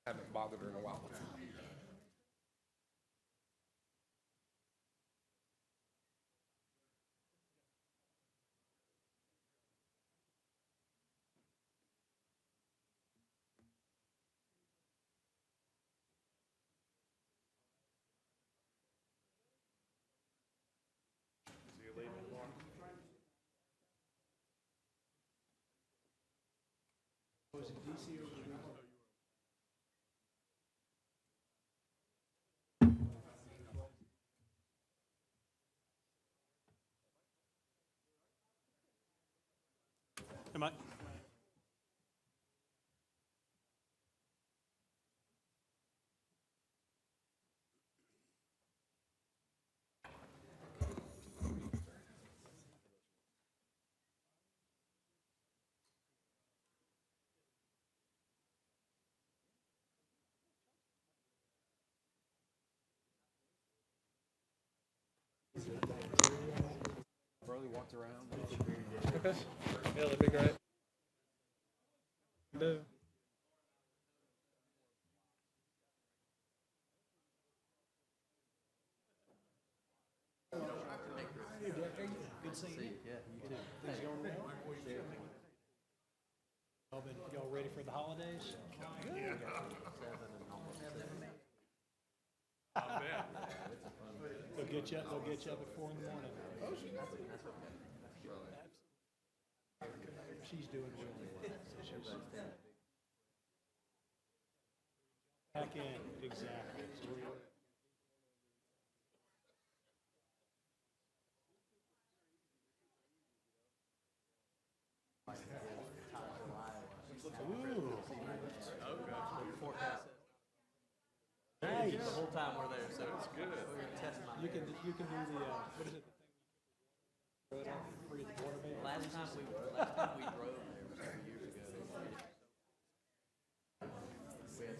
Haven't bothered her in a while. See you later. Was it DC or Am I? Burley walked around. Yeah, that'd be great. Do. Good seeing you. Yeah, you too. Things going well? Y'all ready for the holidays? Yeah. I bet. They'll get you up at 4 in the morning. Oh, she got it. She's doing really well. So she's back in, exactly. So Ooh. Forecast Nice. the whole time we're there, so it's good. We're gonna test my. You can do the what is it? Forget the water main. Last time we drove there was 2 years ago. We had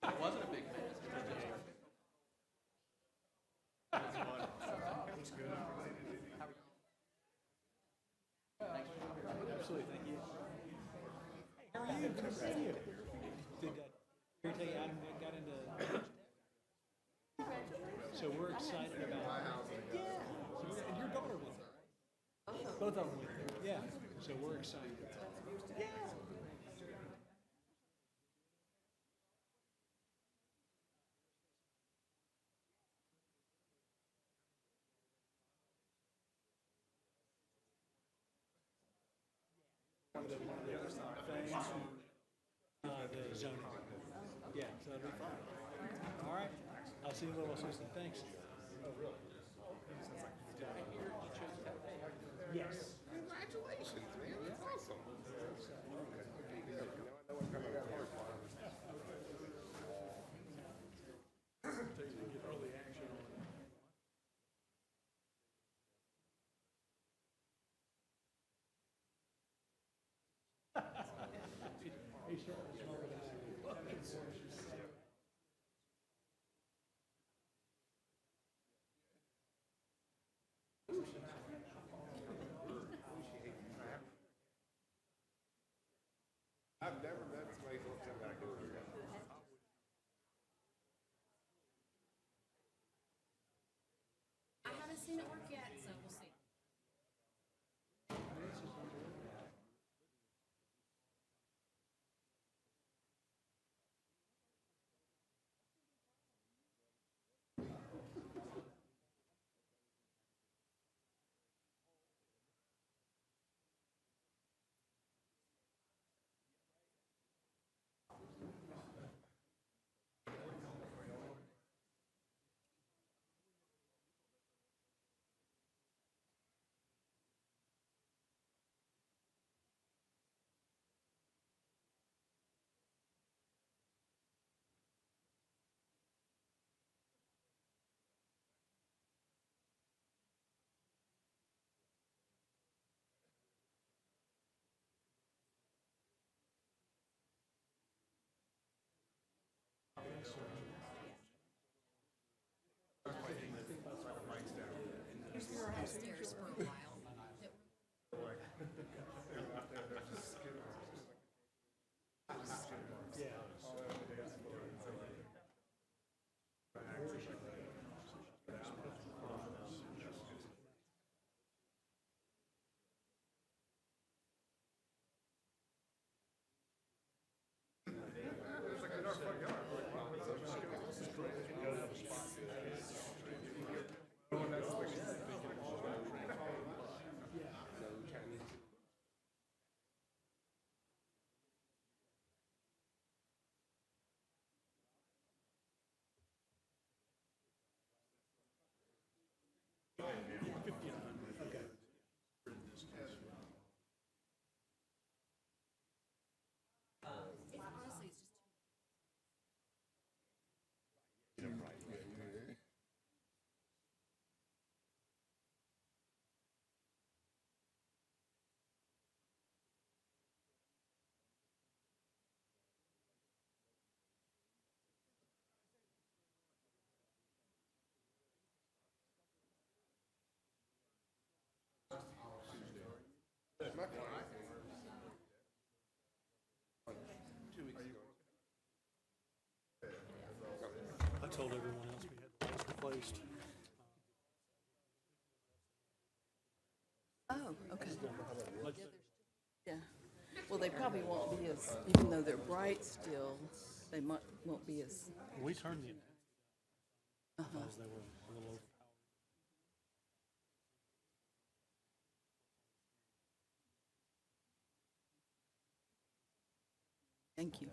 it wasn't a big mess. It was just Absolutely, thank you. Hey, how are you? Good to see you. Did tell you Adam got into? So we're excited about. Yeah. So and your daughter went there. Both of them went there. Yeah. So we're excited. Yeah. One of the things, the zoning. Yeah, so that'll be fun. All right. I'll see you, little assistant. Thanks. Oh, really? Yes. Congratulations, man. That's awesome. Now I know what kind of car Early action on it. He's certainly smarter than I am. I've never met somebody who looks like that. I haven't seen it work yet, so we'll see. Here's your upstairs for a while. probably won't be as, even though they're bright still, they won't be as, We turned the because they were a little overpowered. thank you.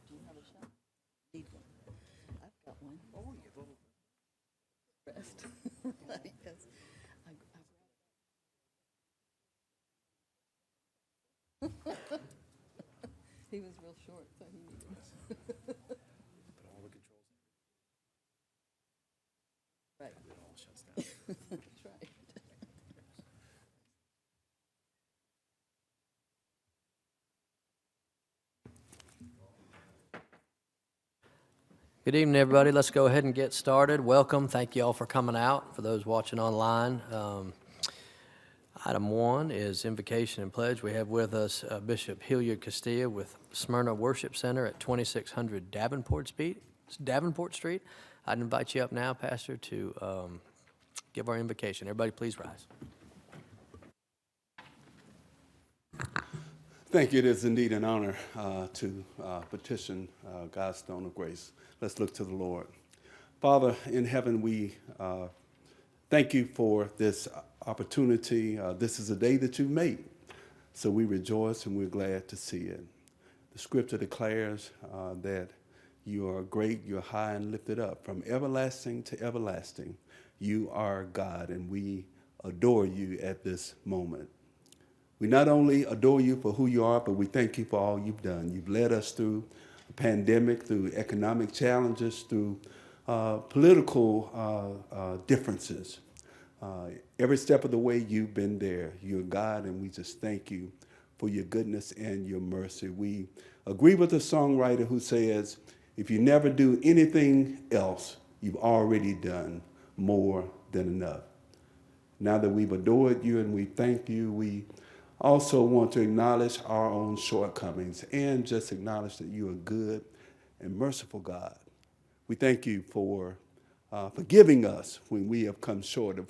Do you have a shot? Need one. I've got one. Oh, you little. Rest. Right, yes. He was real short, so he needed. But all the controls, Right, it all shuts down. that's right. Good evening, everybody. Let's go ahead and get started. Welcome. Thank you all for coming out. For those watching online, item 1 is invocation and pledge. We have with us Bishop Hilliard Castilla with Smyrna Worship Center at 2600 Davenport Street. I'd invite you up now, Pastor, to give our invocation. Everybody, please rise. Thank you. It is indeed an honor to petition God's throne of grace. Let's look to the Lord. Father in heaven, we thank you for this opportunity. This is a day that you've made, so we rejoice and we're glad to see it. The scripture declares that you are great, you're high and lifted up. From everlasting to everlasting, you are God, and we adore you at this moment. We not only adore you for who you are, but we thank you for all you've done. You've led us through a pandemic, through economic challenges, through political differences. Every step of the way, you've been there. You're God, and we just thank you for your goodness and your mercy. We agree with the songwriter who says, if you never do anything else, you've already done more than enough. Now that we've adored you and we thank you, we also want to acknowledge our own shortcomings and just acknowledge that you are good and merciful God. We thank you for forgiving us when we have come short of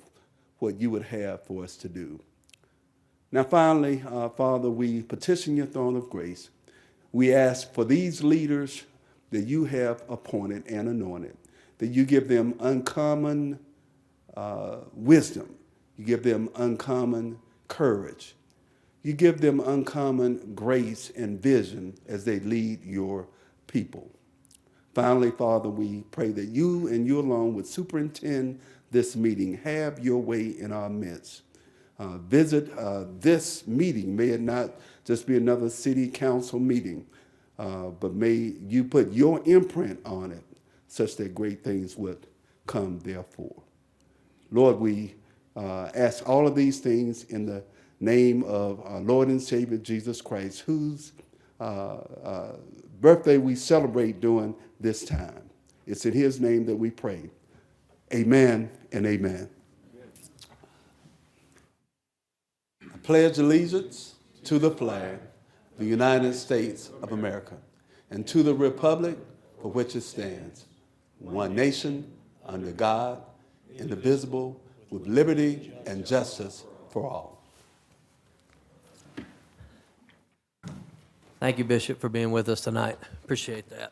what you would have for us to do. Now, finally, Father, we petition your throne of grace. We ask for these leaders that you have appointed and anointed, that you give them uncommon wisdom. You give them uncommon courage. You give them uncommon grace and vision as they lead your people. Finally, Father, we pray that you and you alone would superintend this meeting. Have your way in our midst. Visit this meeting. May it not just be another city council meeting, but may you put your imprint on it such that great things would come therefore. Lord, we ask all of these things in the name of our Lord and Savior Jesus Christ, whose birthday we celebrate during this time. It's in his name that we pray. Amen and amen. I pledge allegiance to the flag, the United States of America, and to the republic for which it stands, one nation, under God, indivisible, with liberty and justice for all. Thank you, Bishop, for being with us tonight. Appreciate that.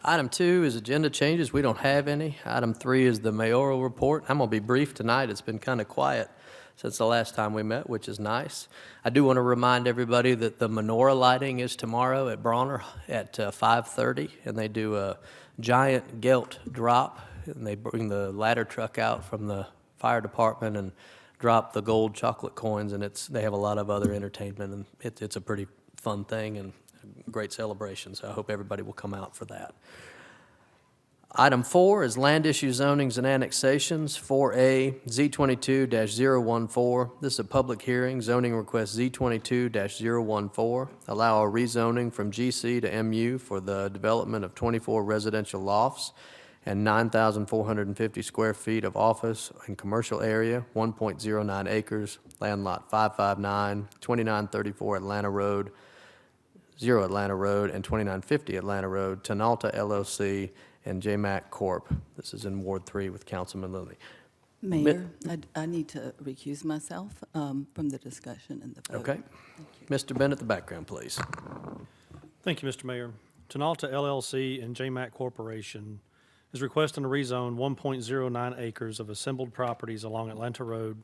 Item 2 is agenda changes. We don't have any. Item 3 is the mayoral report. I'm going to be brief tonight. It's been kind of quiet since the last time we met, which is nice. I do want to remind everybody that the menorah lighting is tomorrow at Bronner at 5:30, and they do a giant gelt drop, and they bring the ladder truck out from the fire department and drop the gold chocolate coins, and they have a lot of other entertainment, and it's a pretty fun thing and a great celebration, so I hope everybody will come out for that. Item 4 is land issue zonings and annexations. 4A, Z22-014. This is a public hearing, zoning request Z22-014. Allow a rezoning from GC to MU for the development of 24 residential lofts and 9,450 square feet of office and commercial area, 1.09 acres, land lot 559, 2934 Atlanta Road, 0 Atlanta Road, and 2950 Atlanta Road, Tenalta LLC, and JMAC Corp. This is in Ward 3 with Councilman Lilly. Mayor, I need to recuse myself from the discussion and the vote. Okay. Mr. Bennett, the background, please. Thank you, Mr. Mayor. Tenalta LLC and JMAC Corporation is requesting to rezone 1.09 acres of assembled properties along Atlanta Road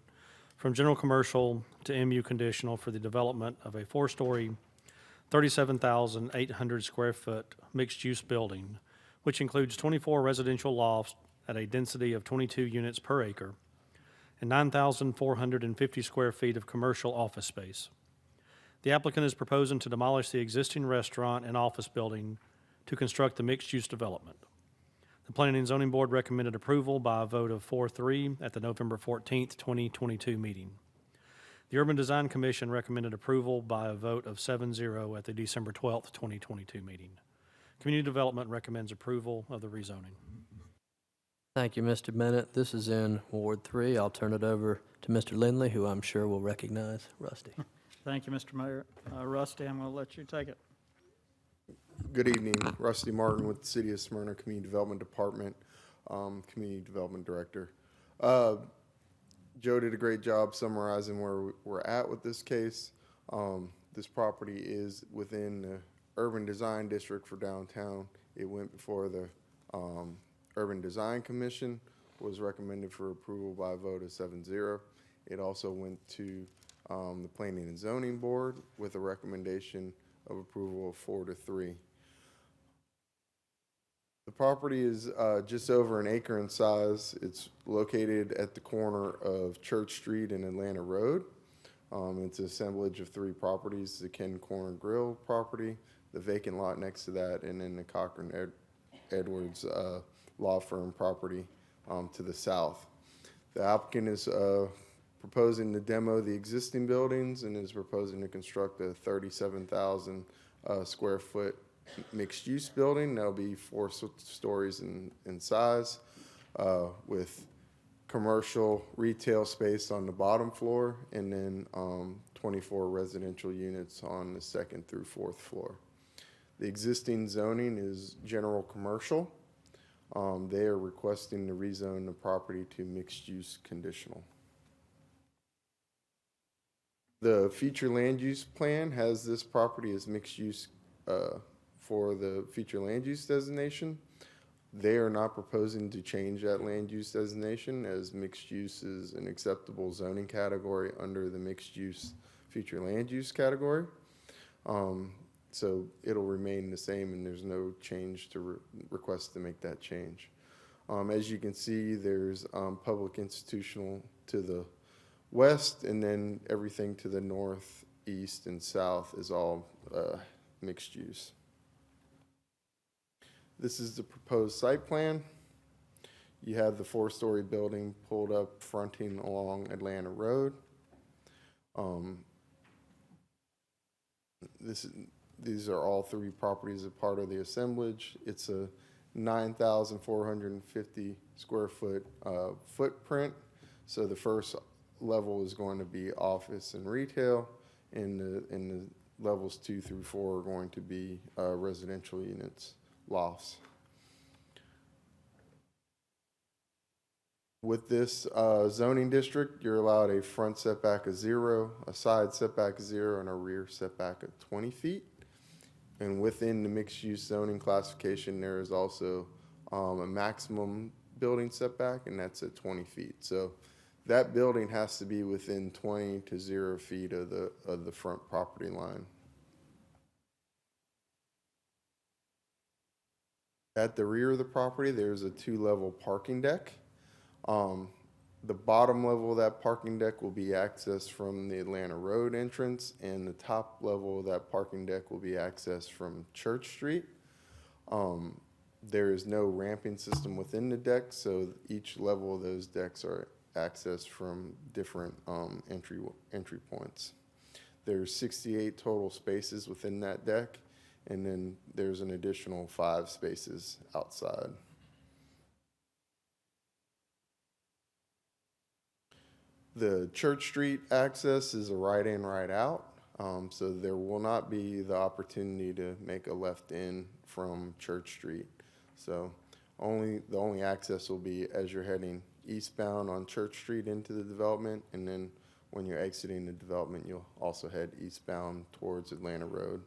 from general commercial to MU conditional for the development of a 4-story, 37,800 square foot mixed-use building, which includes 24 residential lofts at a density of 22 units per acre and 9,450 square feet of commercial office space. The applicant is proposing to demolish the existing restaurant and office building to construct the mixed-use development. The Planning and Zoning Board recommended approval by a vote of 4-3 at the November 14th, 2022 meeting. The Urban Design Commission recommended approval by a vote of 7-0 at the December 12th, 2022 meeting. Community Development recommends approval of the rezoning. Thank you, Mr. Bennett. This is in Ward 3. I'll turn it over to Mr. Lindley, who I'm sure will recognize Rusty. Thank you, Mr. Mayor. Rusty, I'm going to let you take it. Good evening, Rusty Martin with the City of Smyrna Community Development Department, Community Development Director. Joe did a great job summarizing where we're at with this case. This property is within the Urban Design District for downtown. It went before the Urban Design Commission, was recommended for approval by a vote of 7-0. It also went to the Planning and Zoning Board with a recommendation of approval of 4-3. The property is just over an acre in size. It's located at the corner of Church Street and Atlanta Road. It's an assemblage of 3 properties: the Ken Corner Grill property, the vacant lot next to that, and then the Cochran Edwards law firm property to the south. The applicant is proposing to demo the existing buildings and is proposing to construct a 37,000 square foot mixed-use building. That'll be 4 stories in size with commercial retail space on the bottom floor and then 24 residential units on the 2nd through 4th floor. The existing zoning is general commercial. They are requesting to rezone the property to mixed-use conditional. The future land use plan has this property as mixed use for the future land use designation. They are not proposing to change that land use designation, as mixed use is an acceptable zoning category under the mixed use future land use category. So it'll remain the same, and there's no change to request to make that change. As you can see, there's public institutional to the west, and then everything to the north, east, and south is all mixed use. This is the proposed site plan. You have the 4-story building pulled up fronting along Atlanta Road. These are all 3 properties as part of the assemblage. It's a 9,450 square foot footprint. So the first level is going to be office and retail, and the levels 2 through 4 are going to be residential units, lofts. With this zoning district, you're allowed a front setback of 0, a side setback of 0, and a rear setback of 20 feet. And within the mixed-use zoning classification, there is also a maximum building setback, and that's at 20 feet. So that building has to be within 20 to 0 feet of the front property line. At the rear of the property, there's a 2-level parking deck. The bottom level of that parking deck will be accessed from the Atlanta Road entrance, and the top level of that parking deck will be accessed from Church Street. There is no ramping system within the deck, so each level of those decks are accessed from different entry points. There's 68 total spaces within that deck, and then there's an additional 5 spaces outside. The Church Street access is a right in, right out. So there will not be the opportunity to make a left in from Church Street. So the only access will be as you're heading eastbound on Church Street into the development, and then when you're exiting the development, you'll also head eastbound towards Atlanta Road.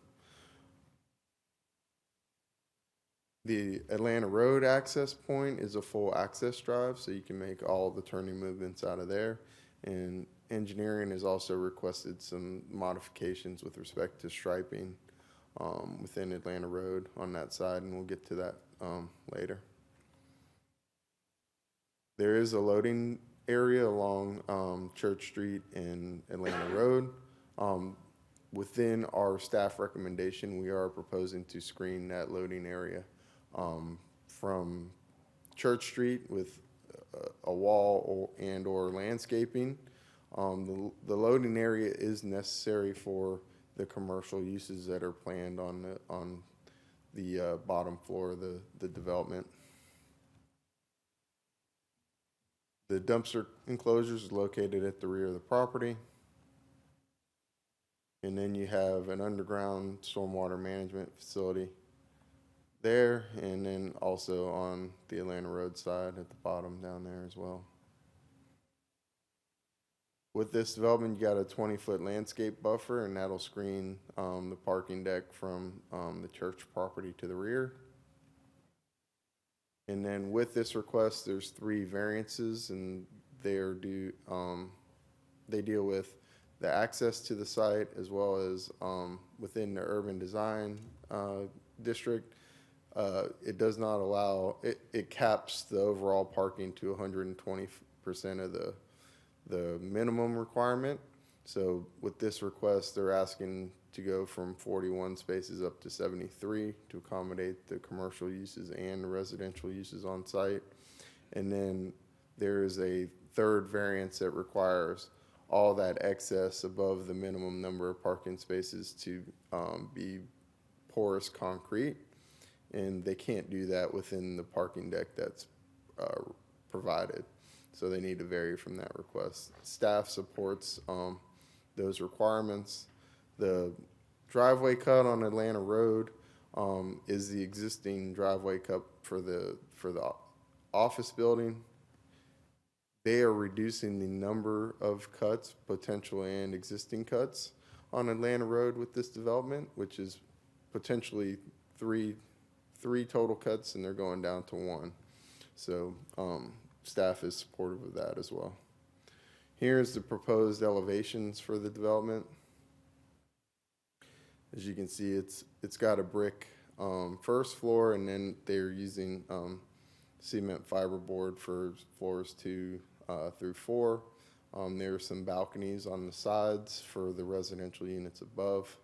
The Atlanta Road access point is a full access drive, so you can make all the turning movements out of there. And engineering has also requested some modifications with respect to striping within Atlanta Road on that side, and we'll get to that later. There is a loading area along Church Street and Atlanta Road. Within our staff recommendation, we are proposing to screen that loading area from Church Street with a wall or landscaping. The loading area is necessary for the commercial uses that are planned on the bottom floor of the development. The dumpster enclosure is located at the rear of the property. And then you have an underground stormwater management facility there, and then also on the Atlanta Road side at the bottom down there as well. With this development, you got a 20-foot landscape buffer, and that'll screen the parking deck from the church property to the rear. And then with this request, there's 3 variances, and they deal with the access to the site as well as within the urban design district. It does not allow, it caps the overall parking to 120% of the minimum requirement. So with this request, they're asking to go from 41 spaces up to 73 to accommodate the commercial uses and the residential uses on site. And then there is a third variance that requires all that excess above the minimum number of parking spaces to be porous concrete. And they can't do that within the parking deck that's provided. So they need to vary from that request. Staff supports those requirements. The driveway cut on Atlanta Road is the existing driveway cut for the office building. They are reducing the number of cuts, potential and existing cuts, on Atlanta Road with this development, which is potentially three total cuts, and they're going down to 1. So staff is supportive of that as well. Here's the proposed elevations for the development. As you can see, it's got a brick first floor, and then they're using cement fiberboard for floors 2 through 4. There are some balconies on the sides for the residential units above.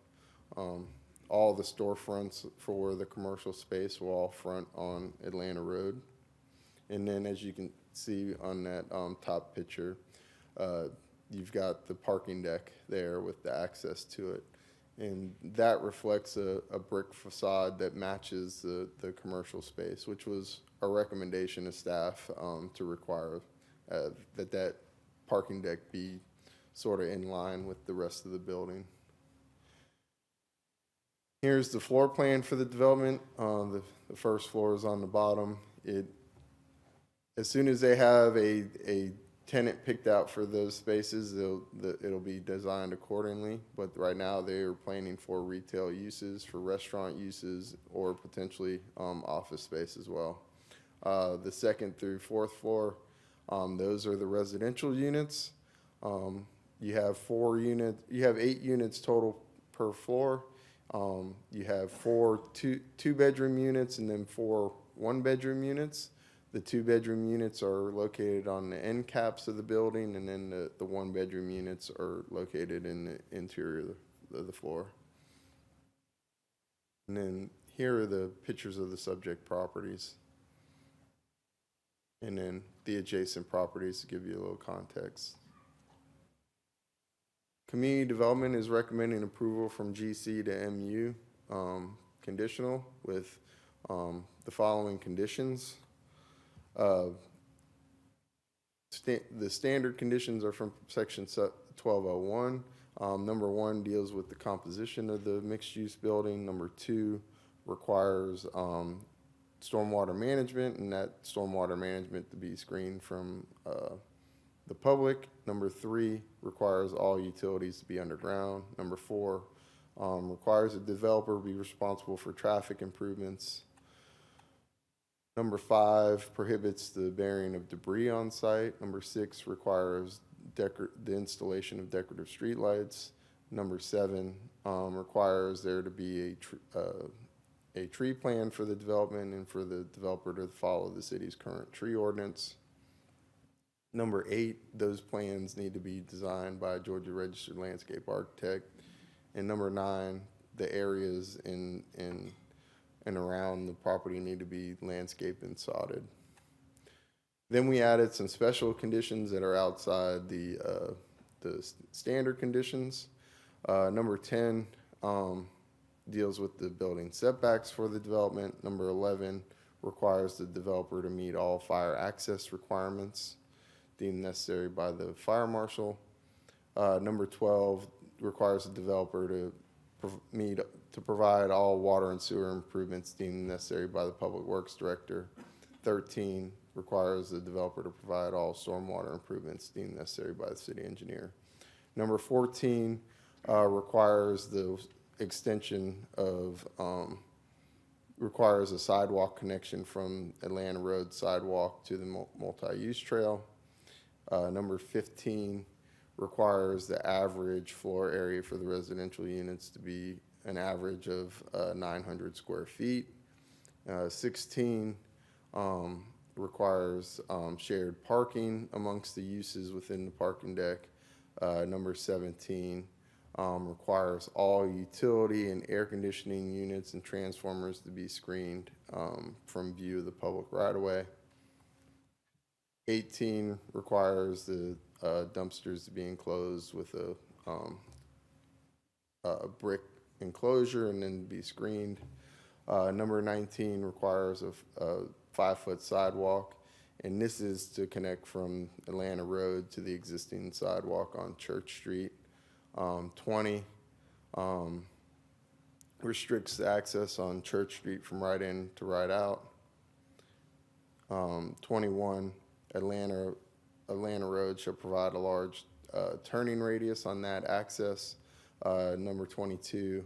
All the storefronts for the commercial space will all front on Atlanta Road. And then as you can see on that top picture, you've got the parking deck there with the access to it. And that reflects a brick facade that matches the commercial space, which was a recommendation of staff to require that parking deck be sort of in line with the rest of the building. Here's the floor plan for the development. The first floor is on the bottom. As soon as they have a tenant picked out for those spaces, it'll be designed accordingly. But right now they are planning for retail uses, for restaurant uses, or potentially office space as well. The second through 4th floor, those are the residential units. You have 8 units total per floor. You have 4 two-bedroom units and then 4 one-bedroom units. The 2-bedroom units are located on the end caps of the building, and then the 1-bedroom units are located in the interior of the floor. And then Here are the pictures of the subject properties. And then the adjacent properties to give you a little context. Community Development is recommending approval from GC to MU, conditional with the following conditions. The standard conditions are from section 1201. Number 1 deals with the composition of the mixed-use building. Number 2 requires stormwater management, and that stormwater management to be screened from the public. Number 3 requires all utilities to be underground. Number 4 requires a developer be responsible for traffic improvements. Number 5 prohibits the burying of debris on site. Number 6 requires the installation of decorative streetlights. Number 7 requires there to be a tree plan for the development and for the developer to follow the city's current tree ordinance. Number 8, those plans need to be designed by a Georgia registered landscape architect. And number 9, the areas in and around the property need to be landscaped and sodded. Then we added some special conditions that are outside the standard conditions. Number 10 deals with the building setbacks for the development. Number 11 requires the developer to meet all fire access requirements deemed necessary by the fire marshal. Number 12 requires the developer to provide all water and sewer improvements deemed necessary by the public works director. 13 requires the developer to provide all stormwater improvements deemed necessary by the city engineer. Number 14 requires the extension of requires a sidewalk connection from Atlanta Road sidewalk to the multi-use trail. Number 15 requires the average floor area for the residential units to be an average of 900 square feet. 16 requires shared parking amongst the uses within the parking deck. Number 17 requires all utility and air conditioning units and transformers to be screened from view of the public right-of-way. 18 requires the dumpsters to be enclosed with a brick enclosure and then be screened. Number 19 requires a 5-foot sidewalk, and this is to connect from Atlanta Road to the existing sidewalk on Church Street. 20 restricts the access on Church Street from right in to right out. 21, Atlanta Road shall provide a large turning radius on that access. Number 22,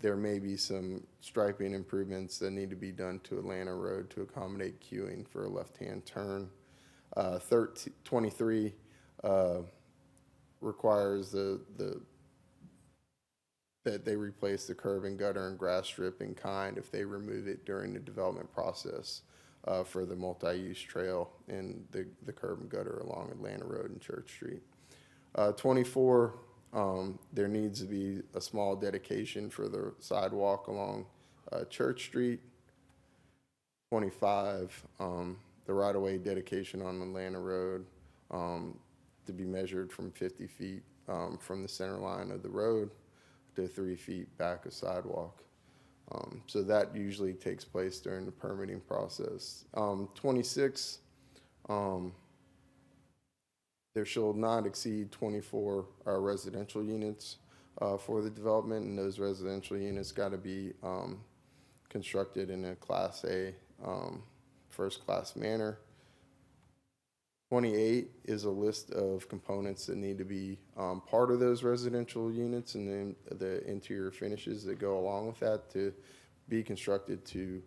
there may be some striping improvements that need to be done to Atlanta Road to accommodate queuing for a left-hand turn. 23 requires that they replace the curb and gutter and grass strip in kind if they remove it during the development process for the multi-use trail and the curb and gutter along Atlanta Road and Church Street. 24, there needs to be a small dedication for the sidewalk along Church Street. 25, the right-of-way dedication on Atlanta Road to be measured from 50 feet from the center line of the road to 3 feet back of sidewalk. So that usually takes place during the permitting process. 26, there shall not exceed 24 residential units for the development, and those residential units got to be constructed in a Class A first-class manner. 28 is a list of components that need to be part of those residential units, and then the interior finishes that go along with that to be constructed to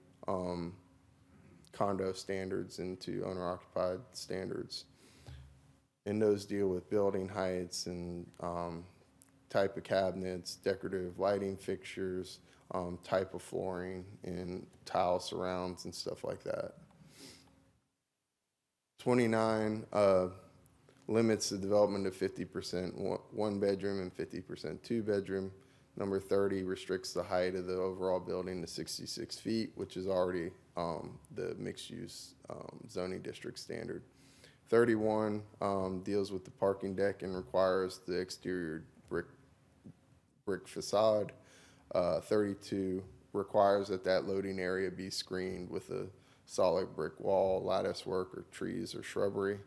condo standards and to owner-occupied standards. And those deal with building heights and type of cabinets, decorative lighting fixtures, type of flooring, and tile surrounds and stuff like that. 29 limits the development of 50% one bedroom and 50% two bedroom. Number 30 restricts the height of the overall building to 66 feet, which is already the mixed-use zoning district standard. 31 deals with the parking deck and requires the exterior brick facade. 32 requires that loading area be screened with a solid brick wall, lattice work, or trees or shrubbery.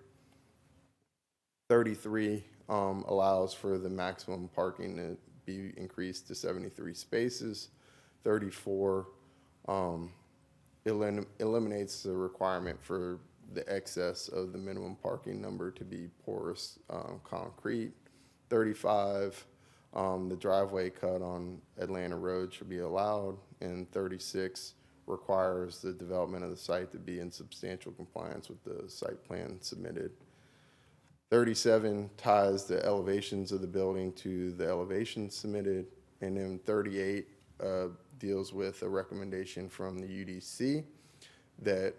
33 allows for the maximum parking to be increased to 73 spaces. 34 eliminates the requirement for the excess of the minimum parking number to be porous concrete. 35, the driveway cut on Atlanta Road should be allowed. And 36 requires the development of the site to be in substantial compliance with the site plan submitted. 37 ties the elevations of the building to the elevations submitted. And then 38 deals with a recommendation from the UDC that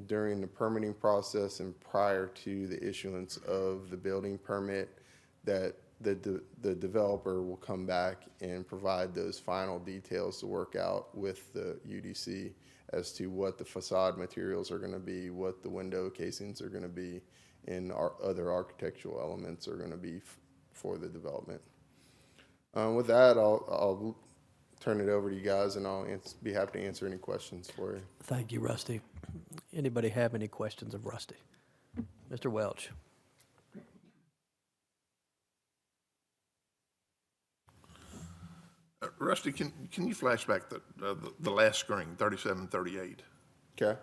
during the permitting process and prior to the issuance of the building permit, that the developer will come back and provide those final details to work out with the UDC as to what the facade materials are going to be, what the window casings are going to be, and other architectural elements are going to be for the development. With that, I'll turn it over to you guys, and I'll be happy to answer any questions for you. Thank you, Rusty. Anybody have any questions of Rusty? Mr. Welch? Rusty, can you flash back the last screen, 37, 38? Okay.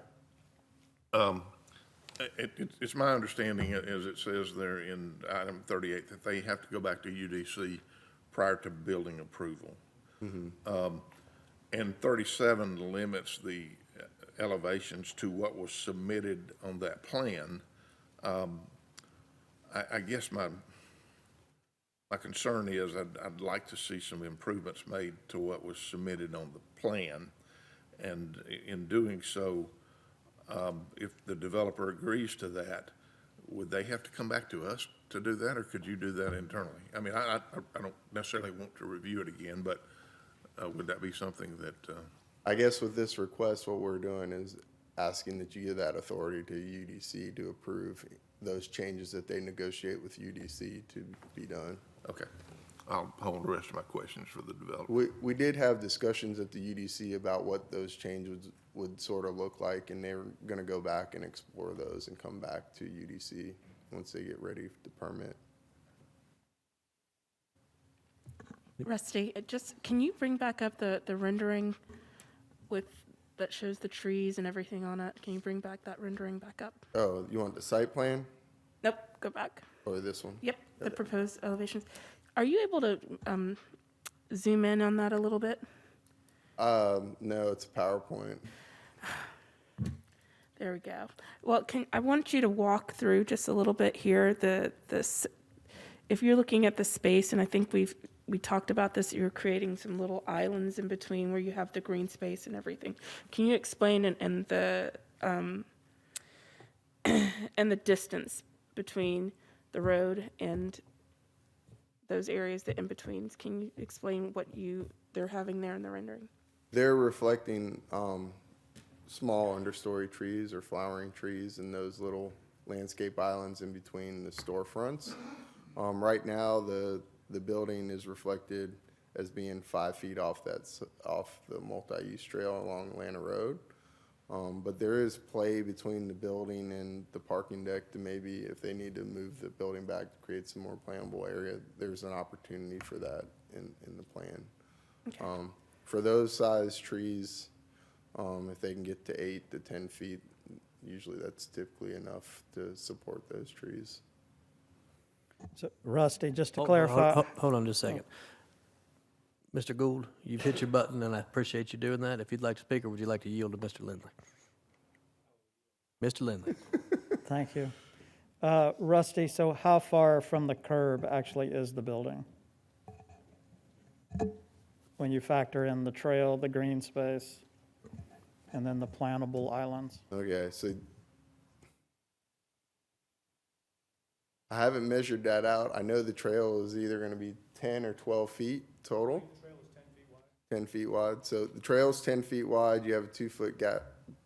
It's my understanding, as it says there in item 38, that they have to go back to UDC prior to building approval. And 37 limits the elevations to what was submitted on that plan. I guess my concern is I'd like to see some improvements made to what was submitted on the plan. And in doing so, if the developer agrees to that, would they have to come back to us to do that, or could you do that internally? I mean, I don't necessarily want to review it again, but would that be something that? I guess with this request, what we're doing is asking that you give that authority to UDC to approve those changes that they negotiate with UDC to be done. Okay. I'll hold the rest of my questions for the developer. We did have discussions at the UDC about what those changes would sort of look like, and they're going to go back and explore those and come back to UDC once they get ready to permit. Rusty, can you bring back up the rendering that shows the trees and everything on it? Can you bring back that rendering back up? Oh, you want the site plan Nope, go back. or this one? Yep, the proposed elevations. Are you able to zoom in on that a little bit? No, it's a PowerPoint. There we go. Well, I want you to walk through just a little bit here. If you're looking at the space, and I think we talked about this, you're creating some little islands in between where you have the green space and everything. Can you explain and the and the distance between the road and those areas, the in-betweens? Can you explain what they're having there in the rendering? They're reflecting small understory trees or flowering trees in those little landscape islands in between the storefronts. Right now, the building is reflected as being 5 feet off the multi-use trail along Atlanta Road. But there is play between the building and the parking deck to maybe, if they need to move the building back to create some more plannable area, there's an opportunity for that in the plan. Okay. For those size trees, if they can get to 8 to 10 feet, usually that's typically enough to support those trees. So Rusty, just to Hold- clarify. Hold on just a second. Mr. Gould, you've hit your button, and I appreciate you doing that. If you'd like to speak, or would you like to yield to Mr. Lindley? Mr. Lindley. Thank you. Rusty, so how far from the curb actually is the building? When you factor in the trail, the green space, and then the plantable islands? Okay, so I haven't measured that out. I know the trail is either going to be 10 or 12 feet total. 10 feet wide. So the trail's 10 feet wide. You have a 2-foot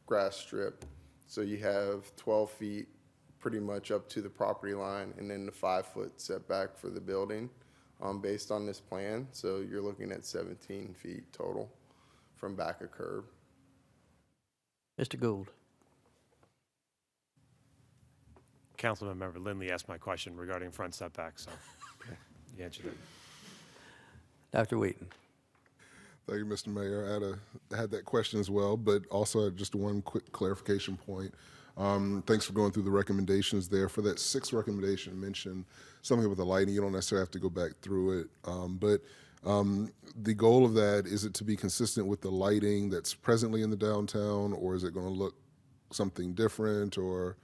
grass strip. So you have 12 feet pretty much up to the property line, and then the 5-foot setback for the building based on this plan. So you're looking at 17 feet total from back of curb. Mr. Gould. Councilman member Lindley asked my question regarding front setbacks, so you answered it. Dr. Wheaton. Thank you, Mr. Mayor. I had that question as well, but also just one quick clarification point. Thanks for going through the recommendations there. For that 6th recommendation, mention something about the lighting. You don't necessarily have to go back through it, but the goal of that, is it to be consistent with the lighting that's presently in the downtown, or is it going to look something different? Or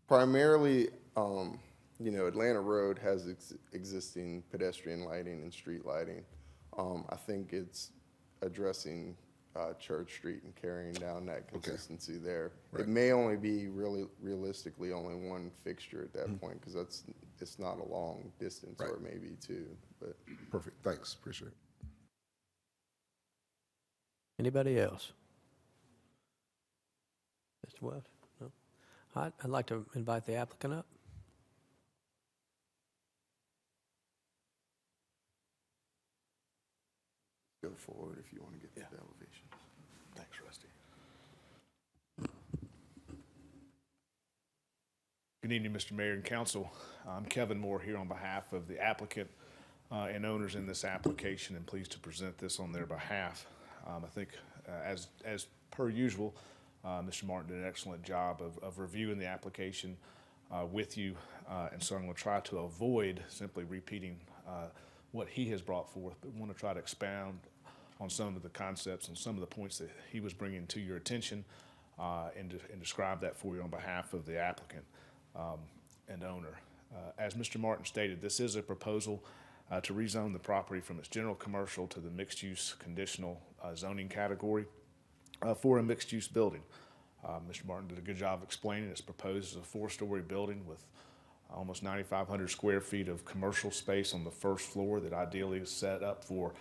Primarily, Atlanta Road has existing pedestrian lighting and street lighting. I think it's addressing Church Street and carrying down that consistency there. Right. It may only be realistically only one fixture at that point, because it's not a long distance, Right. or maybe two. But perfect. Thanks. Appreciate it. Anybody else? Mr. Welch? No? All right, I'd like to invite the applicant up. go forward if you want to get the elevation. Thanks, Rusty. Good evening, Mr. Mayor and Council. I'm Kevin Moore here on behalf of the applicant and owners in this application, and pleased to present this on their behalf. I think, as per usual, Mr. Martin did an excellent job of reviewing the application with you, and so I'm going to try to avoid simply repeating what he has brought forth, but want to try to expound on some of the concepts and some of the points that he was bringing to your attention, and describe that for you on behalf of the applicant and owner. As Mr. Martin stated, this is a proposal to rezone the property from its general commercial to the mixed-use conditional zoning category for a mixed-use building. Mr. Martin did a good job explaining it's proposed as a 4-story building with almost 9,500 square feet of commercial space on the first floor that ideally is set up for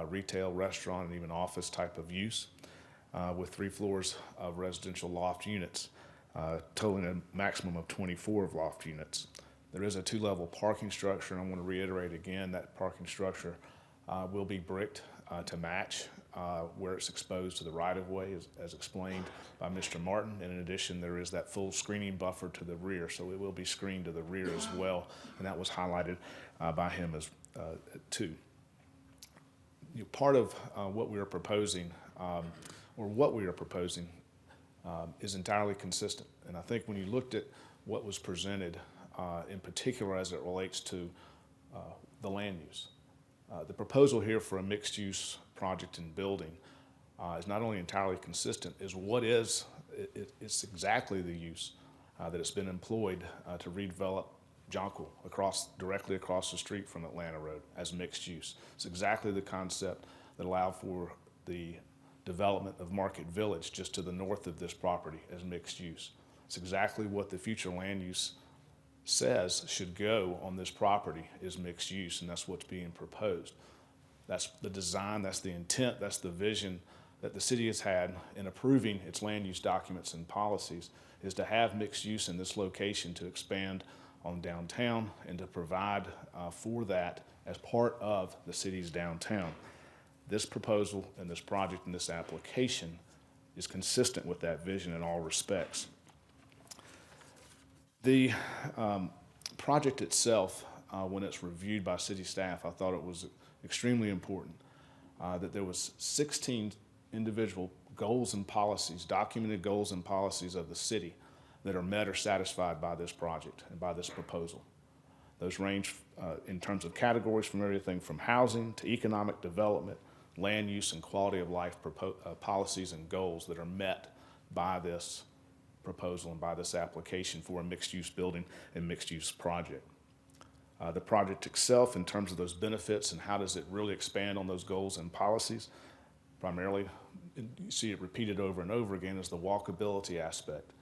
retail, restaurant, and even office type of use, with 3 floors of residential loft units, totaling a maximum of 24 of loft units. There is a 2-level parking structure, and I want to reiterate again that parking structure will be bricked to match where it's exposed to the right-of-way, as explained by Mr. Martin. And in addition, there is that full screening buffer to the rear, so it will be screened to the rear as well, and that was highlighted by him as too. Part of what we are proposing, is entirely consistent. And I think when you looked at what was presented, in particular as it relates to the land use, the proposal here for a mixed-use project and building is not only entirely consistent, it's exactly the use that has been employed to redevelop Jonquil directly across the street from Atlanta Road as mixed use. It's exactly the concept that allowed for the development of Market Village just to the north of this property as mixed use. It's exactly what the future land use says should go on this property is mixed use, and that's what's being proposed. That's the design, that's the intent, that's the vision that the city has had in approving its land use documents and policies, is to have mixed use in this location to expand on downtown and to provide for that as part of the city's downtown. This proposal and this project and this application is consistent with that vision in all respects. The project itself, when it's reviewed by city staff, I thought it was extremely important that there was 16 individual goals and policies, documented goals and policies of the city that are met or satisfied by this project and by this proposal. Those range in terms of categories from everything from housing to economic development, land use, and quality of life policies and goals that are met by this proposal and by this application for a mixed-use building and mixed-use project. The project itself, in terms of those benefits and how does it really expand on those goals and policies, primarily, you see it repeated over and over again, is the walkability aspect.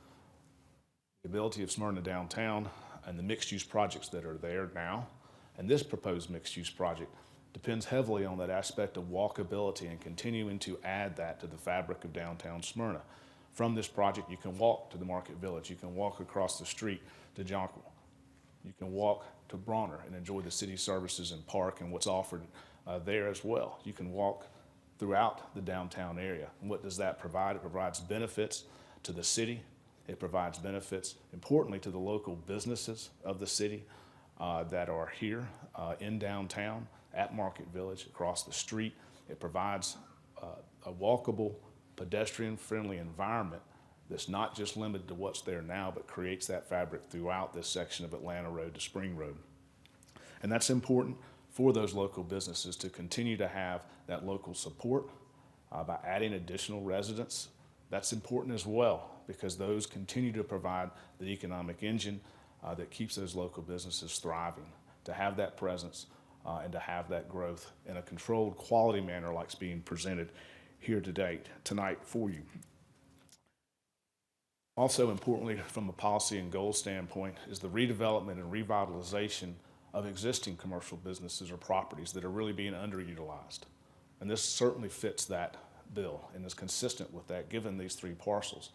The ability of Smyrna downtown and the mixed-use projects that are there now, And this proposed mixed-use project depends heavily on that aspect of walkability and continuing to add that to the fabric of downtown Smyrna. From this project, you can walk to the Market Village. You can walk across the street to Jonquil. You can walk to Bronner and enjoy the city services and park and what's offered there as well. You can walk throughout the downtown area. And what does that provide? It provides benefits to the city. It provides benefits, importantly, to the local businesses of the city that are here in downtown, at Market Village, across the street. It provides a walkable, pedestrian-friendly environment that's not just limited to what's there now, but creates that fabric throughout this section of Atlanta Road to Spring Road. And that's important for those local businesses to continue to have that local support by adding additional residents. That's important as well, because those continue to provide the economic engine that keeps those local businesses thriving, to have that presence and to have that growth in a controlled, quality manner like it's being presented here tonight for you. Also importantly, from a policy and goal standpoint, is the redevelopment and revitalization of existing commercial businesses or properties that are really being underutilized. And this certainly fits that bill and is consistent with that, given these three parcels.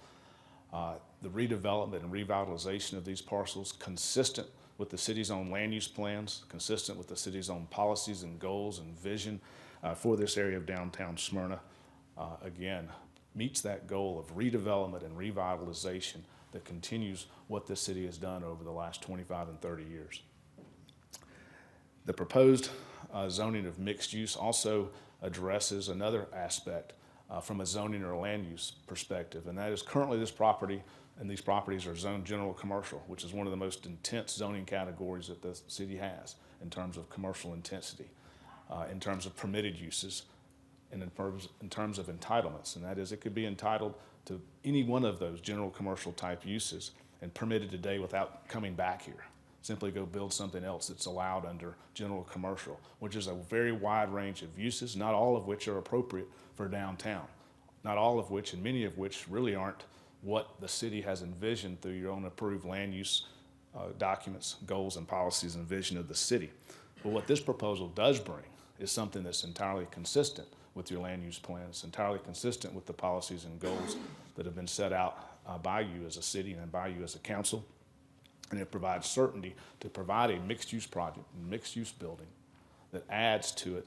The redevelopment and revitalization of these parcels, consistent with the city's own land use plans, consistent with the city's own policies and goals and vision for this area of downtown Smyrna, again, meets that goal of redevelopment and revitalization that continues what this city has done over the last 25 and 30 years. The proposed zoning of mixed use also addresses another aspect from a zoning or land use perspective, and that is currently this property and these properties are zoned general commercial, which is one of the most intense zoning categories that the city has in terms of commercial intensity, in terms of permitted uses, and in terms of entitlements. And that is, it could be entitled to any one of those general commercial type uses and permitted today without coming back here. Simply go build something else that's allowed under general commercial, which is a very wide range of uses, not all of which are appropriate for downtown, not all of which and many of which really aren't what the city has envisioned through your own approved land use documents, goals and policies and vision of the city. But what this proposal does bring is something that's entirely consistent with your land use plan. It's entirely consistent with the policies and goals that have been set out by you as a city and by you as a council. And it provides certainty to provide a mixed-use project, a mixed-use building that adds to it,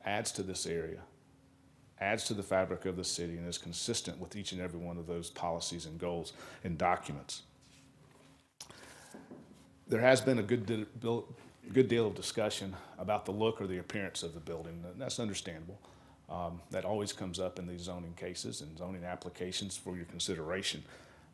adds to this area, adds to the fabric of the city, and is consistent with each and every one of those policies and goals and documents. There has been a good deal of discussion about the look or the appearance of the building, and that's understandable. That always comes up in these zoning cases and zoning applications for your consideration.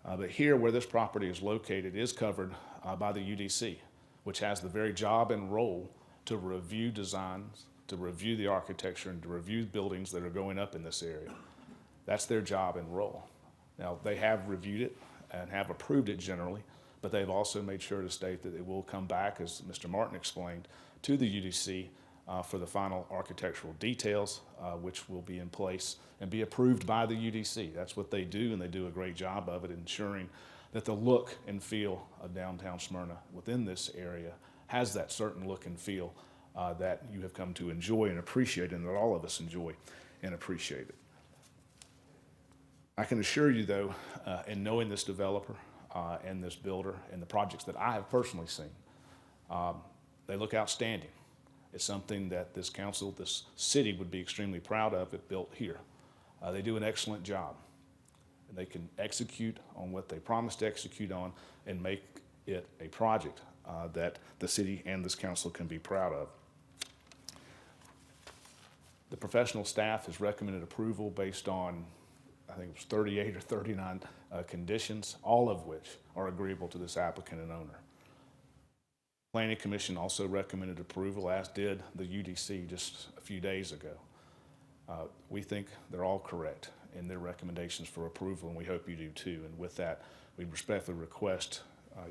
But here, where this property is located, is covered by the UDC, which has the very job and role to review designs, to review the architecture, and to review buildings that are going up in this area. That's their job and role. Now, they have reviewed it and have approved it generally, but they've also made sure to state that it will come back, as Mr. Martin explained, to the UDC for the final architectural details, which will be in place and be approved by the UDC. That's what they do, and they do a great job of it, ensuring that the look and feel of downtown Smyrna within this area has that certain look and feel that you have come to enjoy and appreciate, and that all of us enjoy and appreciate it. I can assure you, though, in knowing this developer and this builder and the projects that I have personally seen, they look outstanding. It's something that this council, this city would be extremely proud of if built here. They do an excellent job, and they can execute on what they promised to execute on and make it a project that the city and this council can be proud of. The professional staff has recommended approval based on, I think it was 38 or 39 conditions, all of which are agreeable to this applicant and owner. Planning Commission also recommended approval, as did the UDC just a few days ago. We think they're all correct in their recommendations for approval, and we hope you do too. And with that, we respectfully request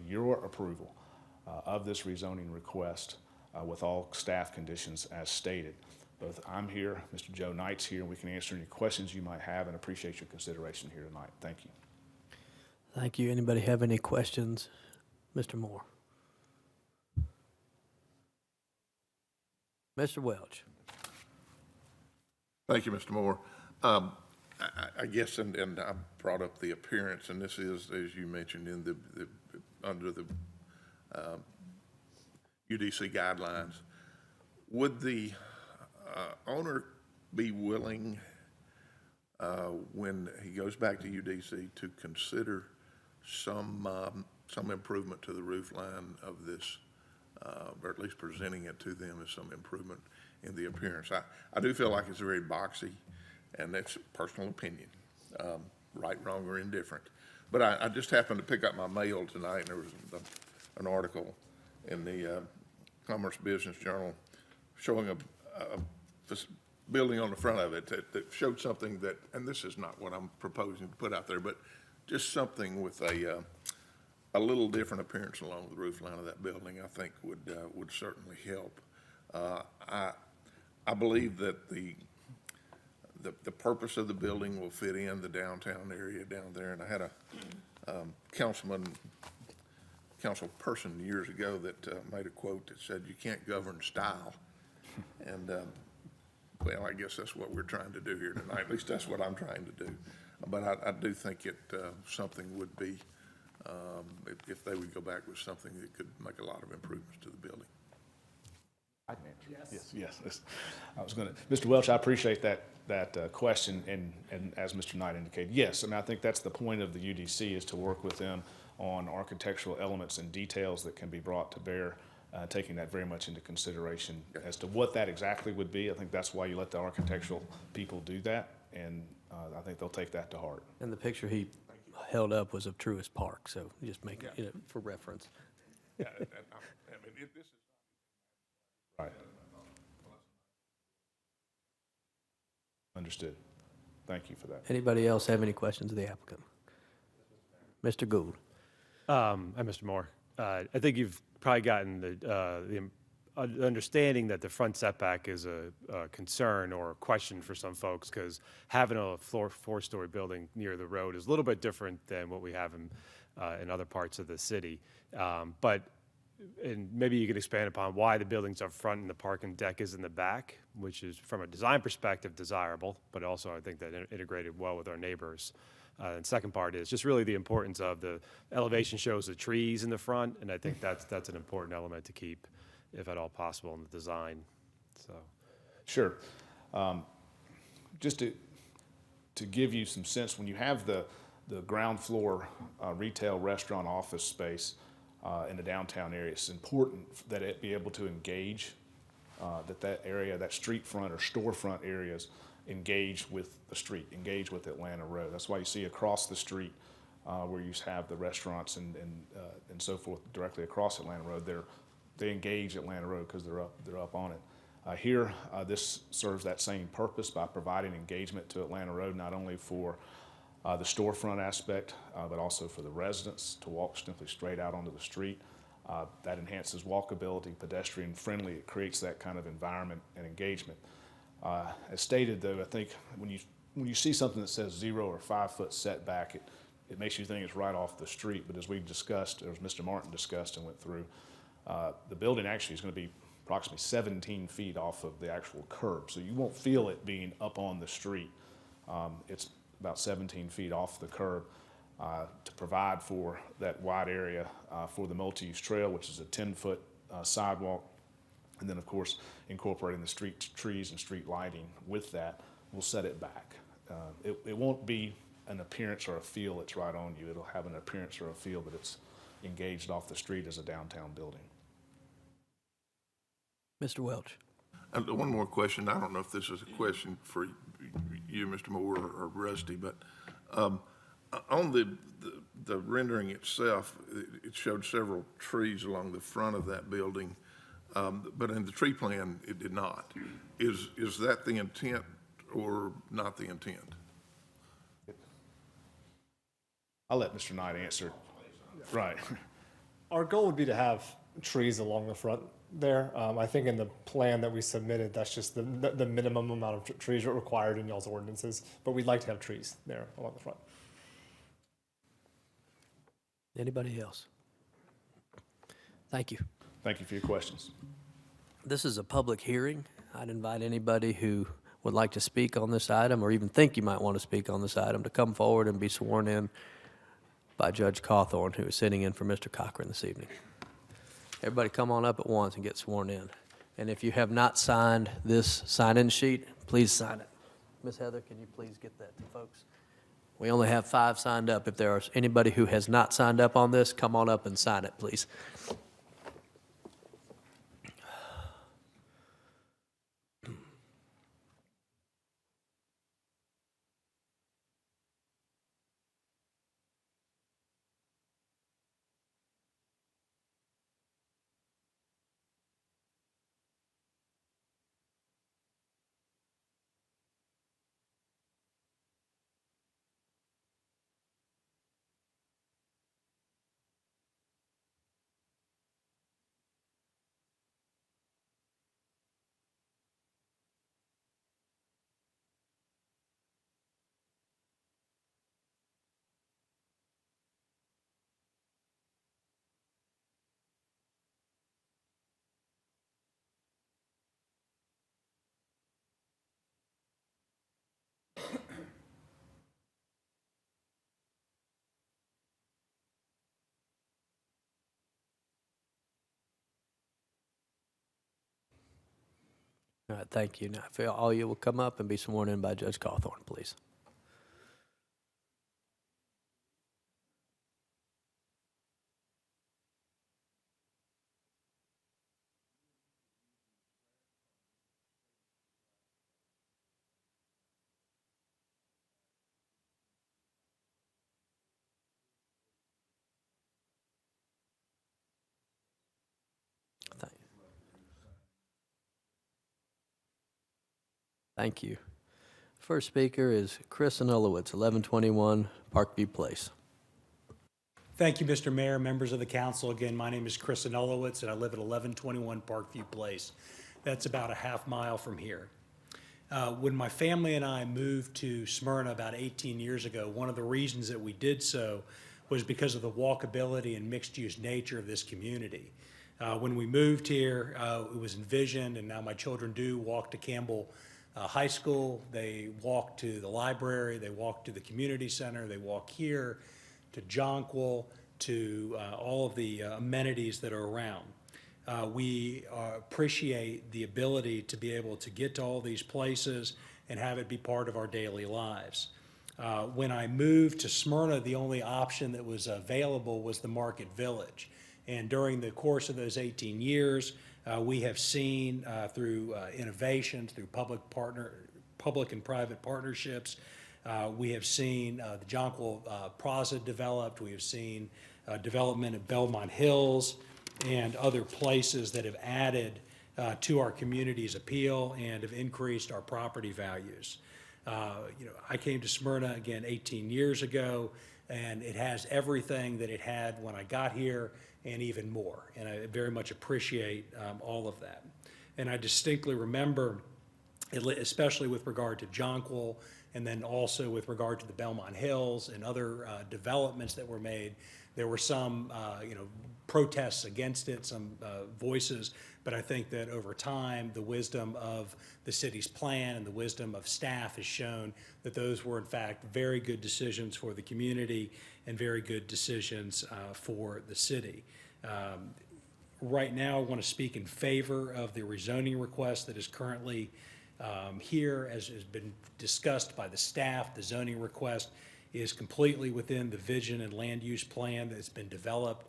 your approval of this rezoning request with all staff conditions as stated. Both I'm here, Mr. Joe Knight's here, and we can answer any questions you might have, and appreciate your consideration here tonight. Thank you. Thank you. Anybody have any questions? Mr. Moore. Mr. Welch. Thank you, Mr. Moore. I guess, and I brought up the appearance, and this is, as you mentioned, in under the UDC guidelines. Would the owner be willing, when he goes back to UDC, to consider some improvement to the roof line of this, or at least presenting it to them as some improvement in the appearance? I do feel like it's very boxy, and that's personal opinion, right, wrong, or indifferent. But I just happened to pick up my mail tonight, and there was an article in the Commerce Business Journal showing a building on the front of it that showed something that, and this is not what I'm proposing to put out there, but just something with a little different appearance along the roof line of that building, I think would certainly help. I believe that the purpose of the building will fit in the downtown area down there, and I had a council person years ago that made a quote that said, "You can't govern style," and well, I guess that's what we're trying to do here tonight. At least that's what I'm trying to do. But I do think something would be, if they would go back with something that could make a lot of improvements to the building. I can answer. Yes. I was going to, Mr. Welch, I appreciate that question, and as Mr. Knight indicated, yes. I mean, I think that's the point of the UDC, is to work with them on architectural elements and details that can be brought to bear, taking that very much into consideration. As to what that exactly would be, I think that's why you let the architectural people do that, and I think they'll take that to heart. And the picture he held up was of Truist Park, so just make it for reference. Yeah, I mean, this is right. Understood. Thank you for that. Anybody else have any questions of the applicant? Mr. Gould. And Mr. Moore, I think you've probably gotten the understanding that the front setback is a concern or a question for some folks, because having a four-story building near the road is a little bit different than what we have in other parts of the city. And maybe you could expand upon why the building's up front and the parking deck is in the back, which is, from a design perspective, desirable, but also I think that integrated well with our neighbors. And second part is just really the importance of the elevation shows the trees in the front, and I think that's an important element to keep, if at all possible, in the design. So, sure. Just to give you some sense, when you have the ground floor retail, restaurant, office space in the downtown area, it's important that it be able to engage, that area, that street front or storefront areas, engage with the street, engage with Atlanta Road. That's why you see across the street where you have the restaurants and so forth directly across Atlanta Road. They engage Atlanta Road because they're up on it. Here, this serves that same purpose by providing engagement to Atlanta Road, not only for the storefront aspect, but also for the residents to walk simply straight out onto the street. That enhances walkability, pedestrian friendly. It creates that kind of environment and engagement. As stated, though, I think when you see something that says 0 or 5 foot setback, it makes you think it's right off the street. But as we've discussed, or as Mr. Martin discussed and went through, the building actually is going to be approximately 17 feet off of the actual curb. So you won't feel it being up on the street. It's about 17 feet off the curb to provide for that wide area for the multi-use trail, which is a 10-foot sidewalk. And then, of course, incorporating the street trees and street lighting with that will set it back. It won't be an appearance or a feel that's right on you. It'll have an appearance or a feel that it's engaged off the street as a downtown building. Mr. Welch. One more question. I don't know if this is a question for you, Mr. Moore, or Rusty, but on the rendering itself, it showed several trees along the front of that building, but in the tree plan, it did not. Is that the intent or not the intent? I'll let Mr. Knight answer. Right. Our goal would be to have trees along the front there. I think in the plan that we submitted, that's just the minimum amount of trees required in y'all's ordinances, but we'd like to have trees there along the front. Anybody else? Thank you. Thank you for your questions. This is a public hearing. I'd invite anybody who would like to speak on this item or even think you might want to speak on this item to come forward and be sworn in by Judge Cawthorn, who is sitting in for Mr. Cochran this evening. Everybody come on up at once and get sworn in. And if you have not signed this sign-in sheet, please sign it. Ms. Heather, can you please get that to folks? We only have 5 signed up. If there is anybody who has not signed up on this, come on up and sign it, please. All right, thank you. Now, if all you will come up and be sworn in by Judge Cawthorn, please. Thank Thank you. First speaker is Chris Anulowitz, 1121 Parkview Place. Thank you, Mr. Mayor, members of the council. Again, my name is Chris Anulowitz, and I live at 1121 Parkview Place. That's about a half mile from here. When my family and I moved to Smyrna about 18 years ago, one of the reasons that we did so was because of the walkability and mixed-use nature of this community. When we moved here, it was envisioned, and now my children do walk to Campbell High School. They walk to the library. They walk to the community center. They walk here to Jonquil, to all of the amenities that are around. We appreciate the ability to be able to get to all these places and have it be part of our daily lives. When I moved to Smyrna, the only option that was available was the Market Village. And during the course of those 18 years, we have seen through innovations, through public and private partnerships, we have seen the Jonquil Plaza developed. We have seen development at Belmont Hills and other places that have added to our community's appeal and have increased our property values. I came to Smyrna again 18 years ago, and it has everything that it had when I got here and even more. And I very much appreciate all of that. And I distinctly remember, especially with regard to Jonquil, and then also with regard to the Belmont Hills and other developments that were made, there were some protests against it, some voices, but I think that over time, the wisdom of the city's plan and the wisdom of staff has shown that those were in fact very good decisions for the community and very good decisions for the city. Right now, I want to speak in favor of the rezoning request that is currently here, as has been discussed by the staff. The zoning request is completely within the vision and land use plan that's been developed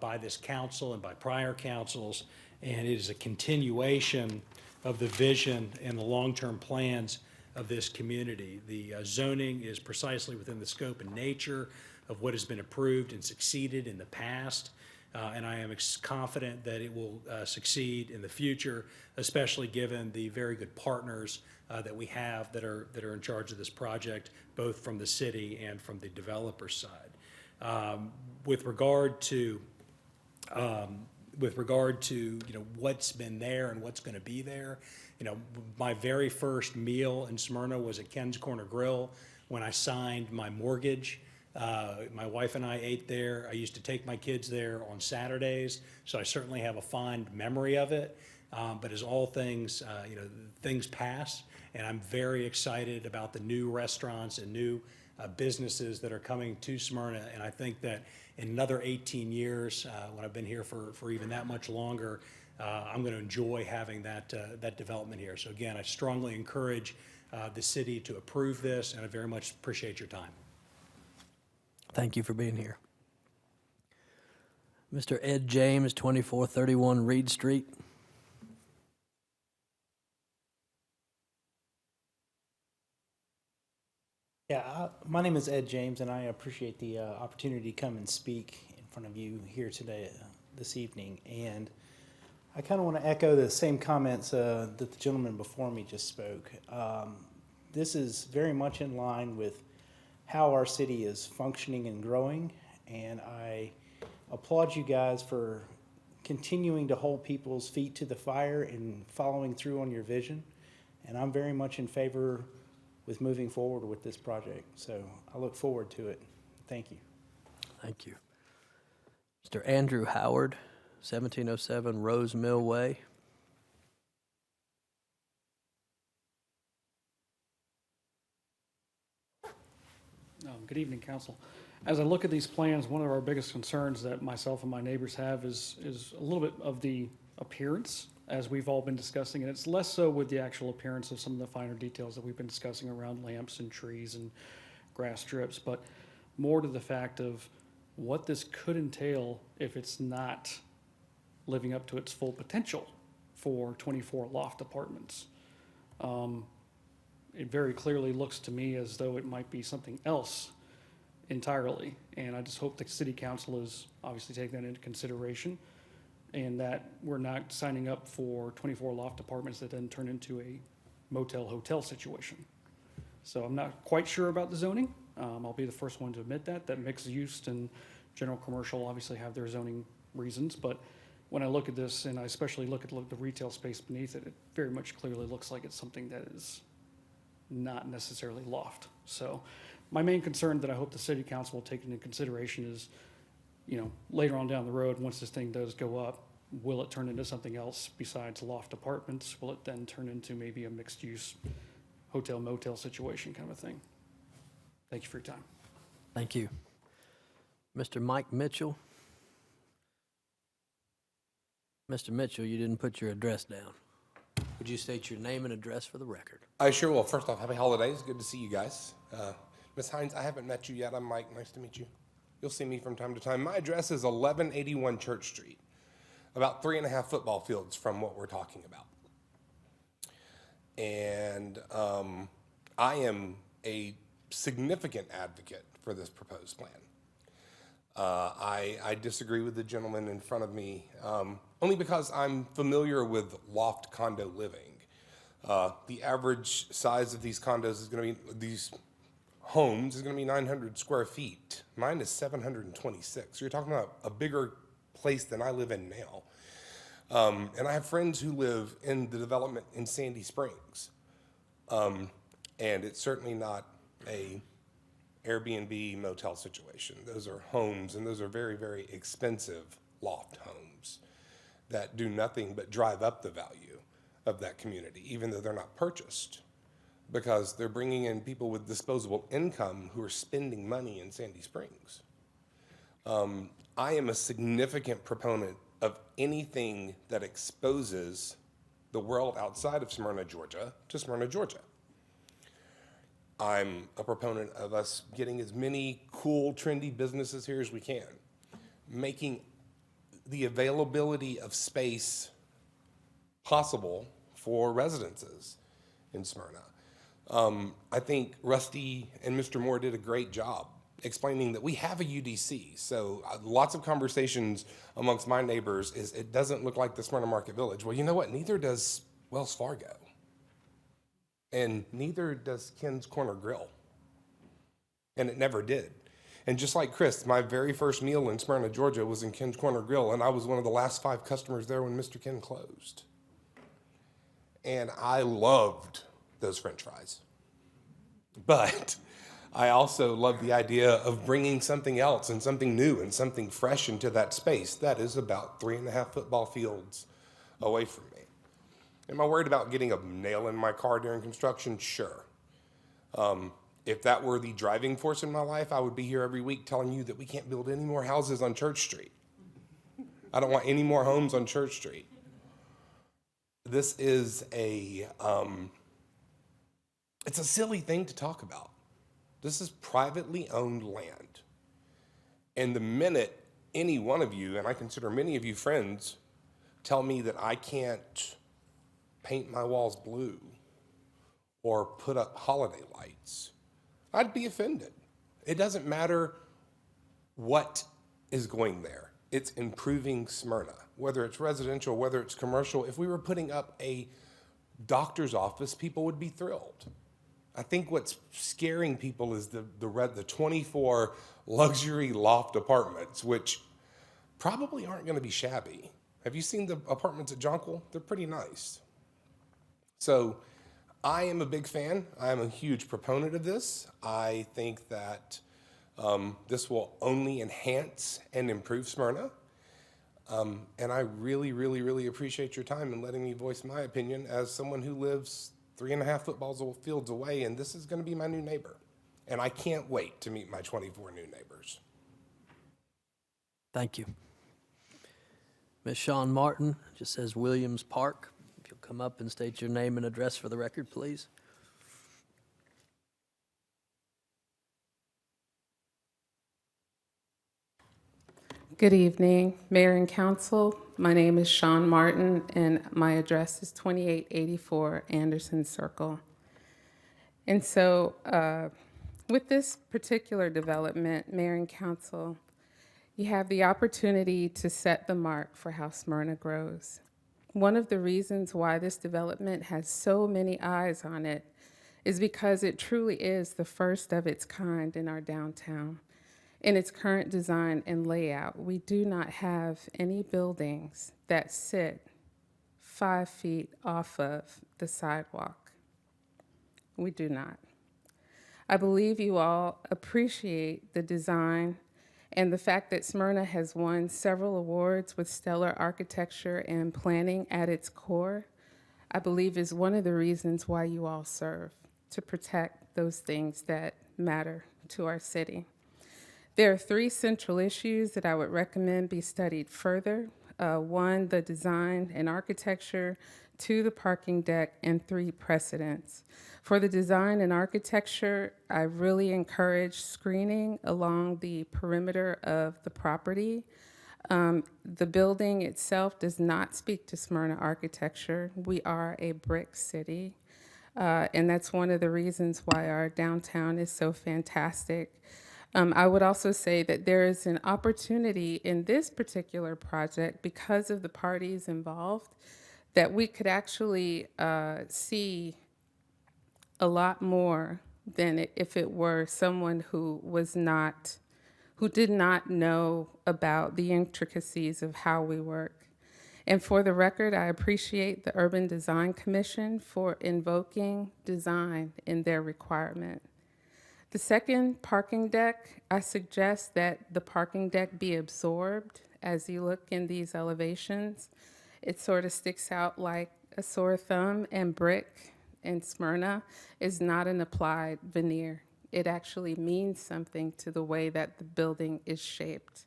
by this council and by prior councils, and it is a continuation of the vision and the long-term plans of this community. The zoning is precisely within the scope and nature of what has been approved and succeeded in the past. And I am confident that it will succeed in the future, especially given the very good partners that we have that are in charge of this project, both from the city and from the developer side. With regard to what's been there and what's going to be there, my very first meal in Smyrna was at Ken's Corner Grill when I signed my mortgage. My wife and I ate there. I used to take my kids there on Saturdays, so I certainly have a fond memory of it. But as all things, things pass, and I'm very excited about the new restaurants and new businesses that are coming to Smyrna. And I think that in another 18 years, when I've been here for even that much longer, I'm going to enjoy having that development here. So again, I strongly encourage the city to approve this, and I very much appreciate your time. Thank you for being here. Mr. Ed James, 2431 Reed Street. Yeah, my name is Ed James, and I appreciate the opportunity to come and speak in front of you here today, this evening. And I kind of want to echo the same comments that the gentleman before me just spoke. This is very much in line with how our city is functioning and growing, and I applaud you guys for continuing to hold people's feet to the fire and following through on your vision. And I'm very much in favor with moving forward with this project. So I look forward to it. Thank you. Thank you. Mr. Andrew Howard, 1707 Rose Mill Way. Good evening, Council. As I look at these plans, one of our biggest concerns that myself and my neighbors have is a little bit of the appearance, as we've all been discussing, and it's less so with the actual appearance of some of the finer details that we've been discussing around lamps and trees and grass strips, but more to the fact of what this could entail if it's not living up to its full potential for 24 loft apartments. It very clearly looks to me as though it might be something else entirely, and I just hope the city council is obviously taking that into consideration, and that we're not signing up for 24 loft apartments that then turn into a motel hotel situation. So I'm not quite sure about the zoning. I'll be the first one to admit that mixed use and general commercial obviously have their zoning reasons, but when I look at this, and I especially look at the retail space beneath it, it very much clearly looks like it's something that is not necessarily loft. So my main concern that I hope the city council will take into consideration is, later on down the road, once this thing does go up, will it turn into something else besides loft apartments? Will it then turn into maybe a mixed use hotel motel situation kind of a thing? Thank you for your time. Thank you. Mr. Mike Mitchell. Mr. Mitchell, you didn't put your address down. Would you state your name and address for the record? I sure will. First off, happy holidays. Good to see you guys. Ms. Hines, I haven't met you yet. I'm Mike. Nice to meet you. You'll see me from time to time. My address is 1181 Church Street, about 3.5 football fields from what we're talking about. And I am a significant advocate for this proposed plan. I disagree with the gentleman in front of me, only because I'm familiar with loft condo living. The average size of these condos is going to be, these homes is going to be 900 square feet. Mine is 726. So you're talking about a bigger place than I live in now. And I have friends who live in the development in Sandy Springs. And it's certainly not a Airbnb motel situation. Those are homes, and those are very, very expensive loft homes that do nothing but drive up the value of that community, even though they're not purchased, because they're bringing in people with disposable income who are spending money in Sandy Springs. I am a significant proponent of anything that exposes the world outside of Smyrna, Georgia, to Smyrna, Georgia. I'm a proponent of us getting as many cool, trendy businesses here as we can, making the availability of space possible for residences in Smyrna. I think Rusty and Mr. Moore did a great job explaining that we have a UDC. So lots of conversations amongst my neighbors is it doesn't look like the Smyrna Market Village. Well, you know what? Neither does Wells Fargo. And neither does Ken's Corner Grill. And it never did. And just like Chris, my very first meal in Smyrna, Georgia was in Ken's Corner Grill, and I was one of the last 5 customers there when Mr. Ken closed. And I loved those French fries. But I also love the idea of bringing something else and something new and something fresh into that space that is about 3.5 football fields away from me. Am I worried about getting a nail in my car during construction? Sure. If that were the driving force in my life, I would be here every week telling you that we can't build any more houses on Church Street. I don't want any more homes on Church Street. This is it's a silly thing to talk about. This is privately owned land. And the minute any one of you, and I consider many of you friends, tell me that I can't paint my walls blue or put up holiday lights, I'd be offended. It doesn't matter what is going there. It's improving Smyrna, whether it's residential, whether it's commercial. If we were putting up a doctor's office, people would be thrilled. I think what's scaring people is the 24 luxury loft apartments, which probably aren't going to be shabby. Have you seen the apartments at Jonquil? They're pretty nice. So I am a big fan. I am a huge proponent of this. I think that this will only enhance and improve Smyrna. And I really, really, really appreciate your time in letting me voice my opinion as someone who lives 3.5 football fields away, and this is going to be my new neighbor. And I can't wait to meet my 24 new neighbors. Thank you. Ms. Sean Martin, just says Williams Park. If you'll come up and state your name and address for the record, please. Good evening, Mayor and Council. My name is Sean Martin, and my address is 2884 Anderson Circle. And so with this particular development, Mayor and Council, you have the opportunity to set the mark for how Smyrna grows. One of the reasons why this development has so many eyes on it is because it truly is the first of its kind in our downtown. In its current design and layout, we do not have any buildings that sit 5 feet off of the sidewalk. We do not. I believe you all appreciate the design and the fact that Smyrna has won several awards with stellar architecture and planning at its core, I believe is one of the reasons why you all serve, to protect those things that matter to our city. There are 3 central issues that I would recommend be studied further. 1, the design and architecture, 2, the parking deck, and 3, precedents. For the design and architecture, I really encourage screening along the perimeter of the property. The building itself does not speak to Smyrna architecture. We are a brick city, and that's one of the reasons why our downtown is so fantastic. I would also say that there is an opportunity in this particular project, because of the parties involved, that we could actually see a lot more than if it were someone who did not know about the intricacies of how we work. And for the record, I appreciate the Urban Design Commission for invoking design in their requirement. The second, parking deck, I suggest that the parking deck be absorbed as you look in these elevations. It sort of sticks out like a sore thumb, and brick in Smyrna is not an applied veneer. It actually means something to the way that the building is shaped.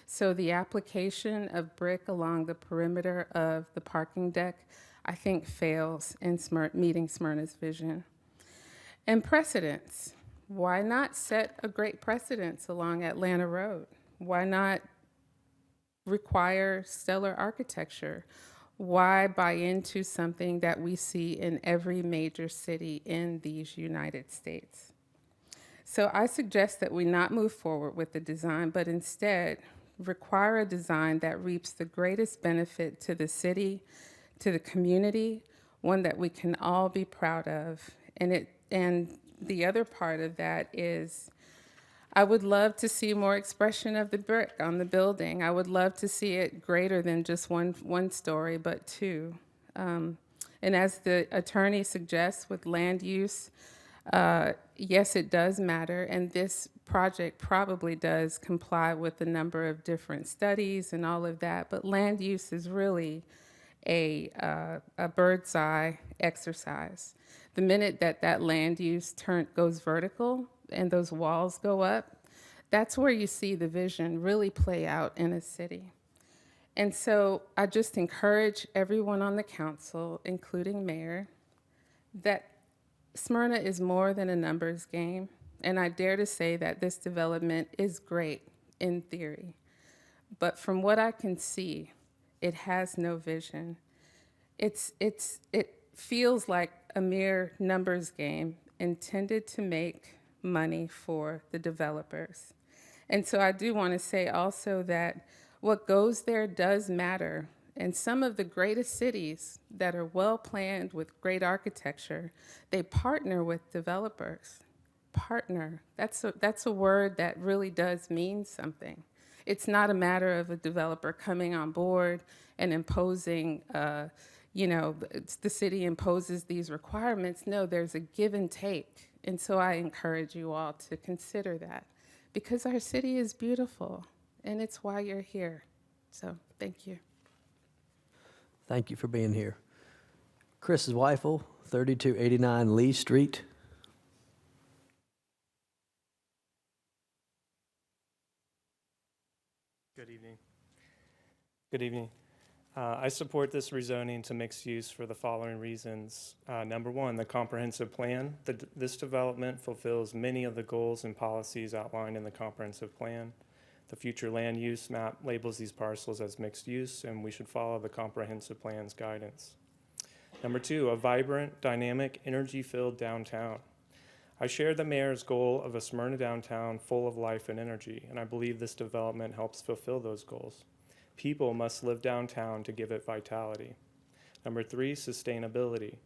So the application of brick along the perimeter of the parking deck, I think, fails in meeting Smyrna's vision. And precedents. Why not set a great precedence along Atlanta Road? Why not require stellar architecture? Why buy into something that we see in every major city in these United States? So I suggest that we not move forward with the design, but instead require a design that reaps the greatest benefit to the city, to the community, one that we can all be proud of. And the other part of that is I would love to see more expression of the brick on the building. I would love to see it greater than just one story, but 2. And as the attorney suggests with land use, yes, it does matter, and this project probably does comply with a number of different studies and all of that, but land use is really a bird's eye exercise. The minute that that land use goes vertical and those walls go up, that's where you see the vision really play out in a city. And so I just encourage everyone on the council, including mayor, that Smyrna is more than a numbers game. And I dare to say that this development is great in theory. But from what I can see, it has no vision. It feels like a mere numbers game intended to make money for the developers. And so I do want to say also that what goes there does matter. And some of the greatest cities that are well planned with great architecture, they partner with developers. Partner. That's a word that really does mean something. It's not a matter of a developer coming on board and imposing, the city imposes these requirements. No, there's a give and take. And so I encourage you all to consider that because our city is beautiful and it's why you're here. So thank you. Thank you for being here. Chris Zweifel, 3289 Lee Street. Good evening. Good evening. I support this rezoning to mixed use for the following reasons. Number one, the comprehensive plan. This development fulfills many of the goals and policies outlined in the comprehensive plan. The future land use map labels these parcels as mixed use, and we should follow the comprehensive plan's guidance. Number two, a vibrant, dynamic, energy-filled downtown. I share the mayor's goal of a Smyrna downtown full of life and energy, and I believe this development helps fulfill those goals. People must live downtown to give it vitality. Number three, sustainability.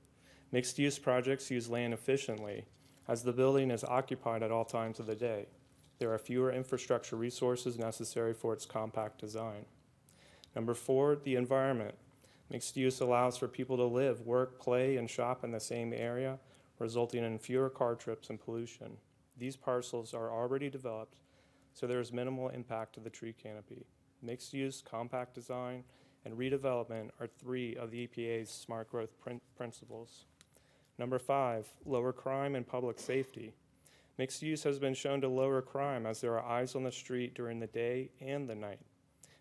Mixed-use projects use land efficiently, as the building is occupied at all times of the day. There are fewer infrastructure resources necessary for its compact design. Number four, the environment. Mixed use allows for people to live, work, play, and shop in the same area, resulting in fewer car trips and pollution. These parcels are already developed, so there is minimal impact to the tree canopy. Mixed use, compact design, and redevelopment are three of the EPA's smart growth principles. Number five, lower crime and public safety. Mixed use has been shown to lower crime as there are eyes on the street during the day and the night.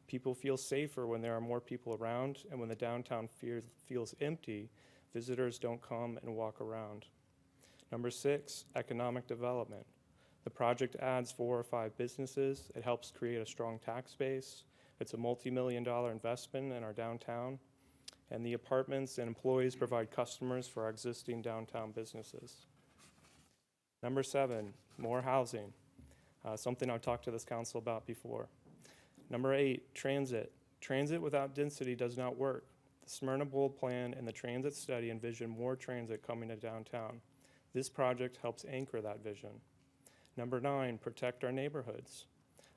People feel safer when there are more people around, and when the downtown feels empty, visitors don't come and walk around. Number six, economic development. The project adds 4 or 5 businesses. It helps create a strong tax base. It's a multi-million-dollar investment in our downtown, and the apartments and employees provide customers for our existing downtown businesses. Number seven, more housing, something I've talked to this council about before. Number eight, transit. Transit without density does not work. The Smyrna Bold Plan and the transit study envision more transit coming to downtown. This project helps anchor that vision. Number nine, protect our neighborhoods.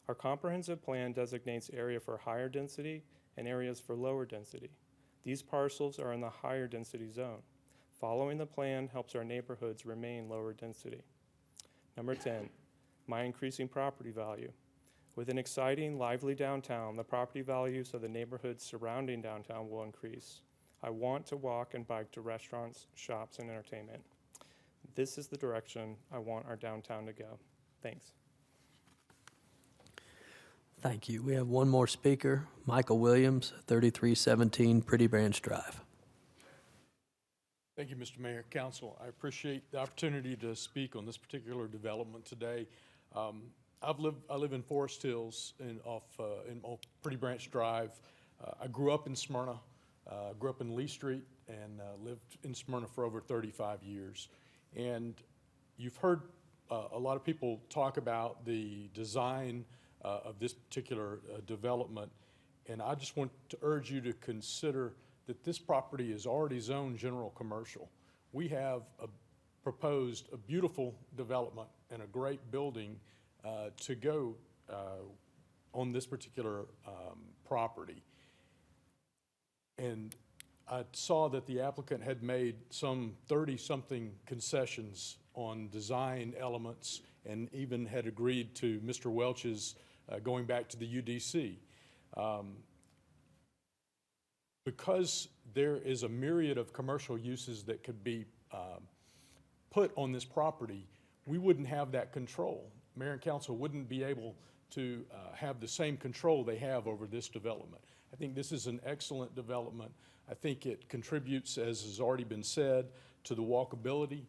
Our comprehensive plan designates area for higher density and areas for lower density. These parcels are in the higher density zone. Following the plan helps our neighborhoods remain lower density. Number 10, my increasing property value. With an exciting, lively downtown, the property values of the neighborhoods surrounding downtown will increase. I want to walk and bike to restaurants, shops, and entertainment. This is the direction I want our downtown to go. Thanks. Thank you. We have one more speaker, Michael Williams, 3317 Pretty Branch Drive. Thank you, Mr. Mayor, Council. I appreciate the opportunity to speak on this particular development today. I live in Forest Hills on Pretty Branch Drive. I grew up in Smyrna, grew up in Lee Street, and lived in Smyrna for over 35 years. And you've heard a lot of people talk about the design of this particular development, and I just want to urge you to consider that this property is already zoned general commercial. We have proposed a beautiful development and a great building to go on this particular property. And I saw that the applicant had made some 30-something concessions on design elements and even had agreed to Mr. Welch's going back to the UDC. because there is a myriad of commercial uses that could be put on this property, we wouldn't have that control. Mayor and council wouldn't be able to have the same control they have over this development. I think this is an excellent development. I think it contributes, as has already been said, to the walkability,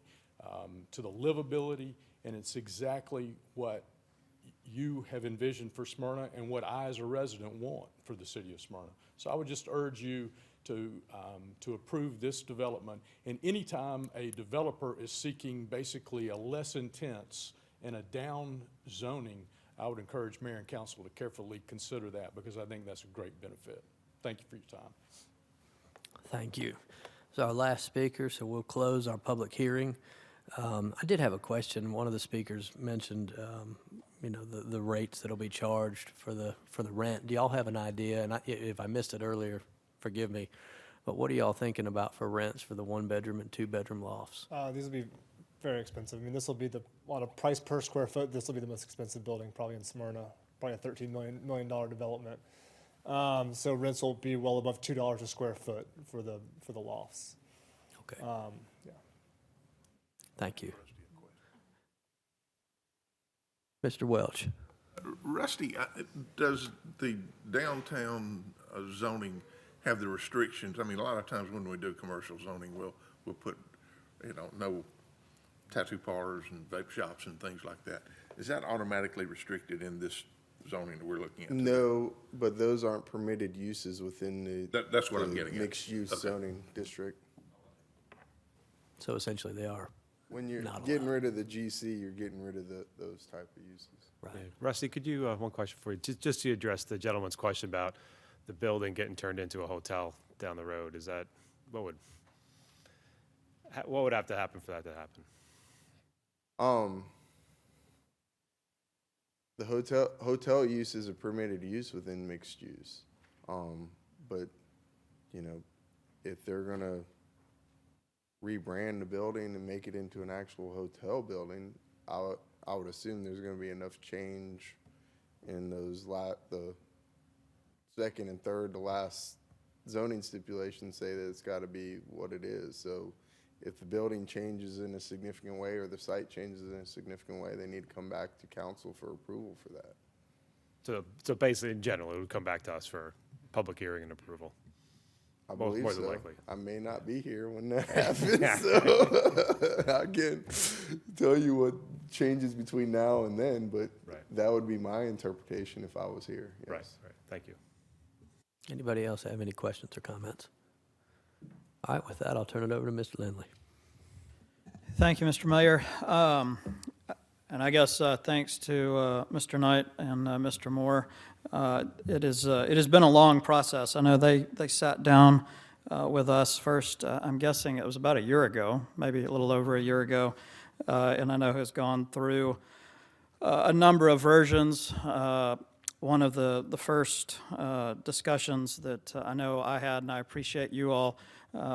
to the livability, and it's exactly what you have envisioned for Smyrna and what I as a resident want for the city of Smyrna. So I would just urge you to approve this development. And anytime a developer is seeking basically a less intense and a down zoning, I would encourage mayor and council to carefully consider that, because I think that's a great benefit. Thank you for your time. Thank you. So our last speaker, so we'll close our public hearing. I did have a question. One of the speakers mentioned, you know, the rates that'll be charged for the rent. Do y'all have an idea? And if I missed it earlier, forgive me. But what are y'all thinking about for rents for the 1-bedroom and 2-bedroom lofts? These will be very expensive. I mean, this will be on a price per square foot, this will be the most expensive building probably in Smyrna, probably a $13 million development. So rents will be well above $2 a square foot for the lofts. Okay. Yeah. Thank you. Mr. Welch. Rusty, does the downtown zoning have the restrictions? I mean, a lot of times when we do commercial zoning, we'll put, you know, no tattoo parlors and vape shops and things like that. Is that automatically restricted in this zoning that we're looking at? No, but those aren't permitted uses within That's what I'm getting at. Mixed-use zoning district. So essentially they are. When you're not getting rid of the GC, you're getting rid of those type of uses. Right. Yeah. Rusty, could you, one question for you, just to address the gentleman's question about the building getting turned into a hotel down the road, is that, what would have to happen for that to happen? The hotel use is a permitted use within mixed use. But, you know, if they're gonna rebrand the building and make it into an actual hotel building, I would assume there's gonna be enough change in those the second and third to last zoning stipulations say that it's gotta be what it is. So if the building changes in a significant way or the site changes in a significant way, they need to come back to council for approval for that. So basically, in general, it would come back to us for public hearing and approval. I believe more so. than likely. I may not be here when that happens, so I can't tell you what changes between now and then, but that would be my interpretation if I was here. Yes. Right. Thank you. Anybody else have any questions or comments? All right, with that, I'll turn it over to Mr. Lindley. Thank you, Mr. Mayor. And I guess thanks to Mr. Knight and Mr. Moore. It has been a long process. I know they sat down with us first, I'm guessing it was about a year ago, maybe a little over a year ago, and I know has gone through a number of versions. One of the first discussions that I know I had, and I appreciate you all,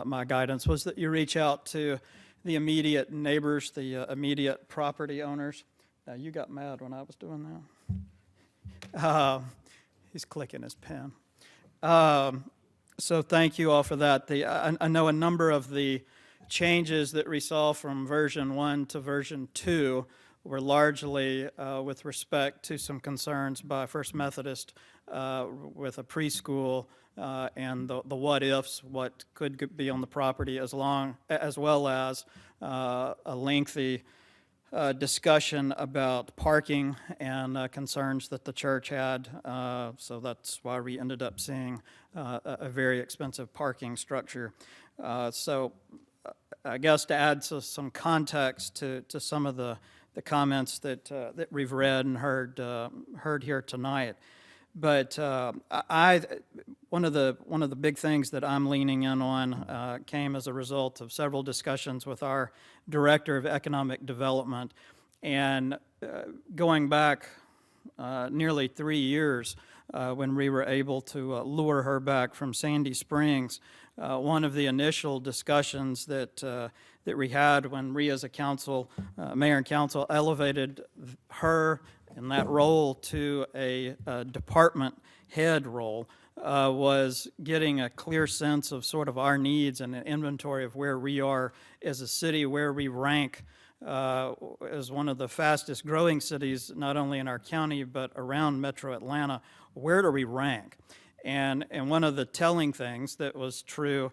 my guidance, was that you reach out to the immediate neighbors, the immediate property owners. Now, you got mad when I was doing that. He's clicking his pen. So thank you all for that. I know a number of the changes that we saw from version 1 to version 2 were largely with respect to some concerns by First Methodist with a preschool and the what-ifs, what could be on the property, as well as a lengthy discussion about parking and concerns that the church had. So that's why we ended up seeing a very expensive parking structure. So I guess to add some context to some of the comments that we've read and heard here tonight. But one of the big things that I'm leaning in on came as a result of several discussions with our Director of Economic Development, and going back nearly 3 years when we were able to lure her back from Sandy Springs. One of the initial discussions that we had when we as a council, mayor and council, elevated her in that role to a department head role, was getting a clear sense of sort of our needs and an inventory of where we are as a city, where we rank as one of the fastest growing cities, not only in our county, but around Metro Atlanta. Where do we rank? And one of the telling things that was true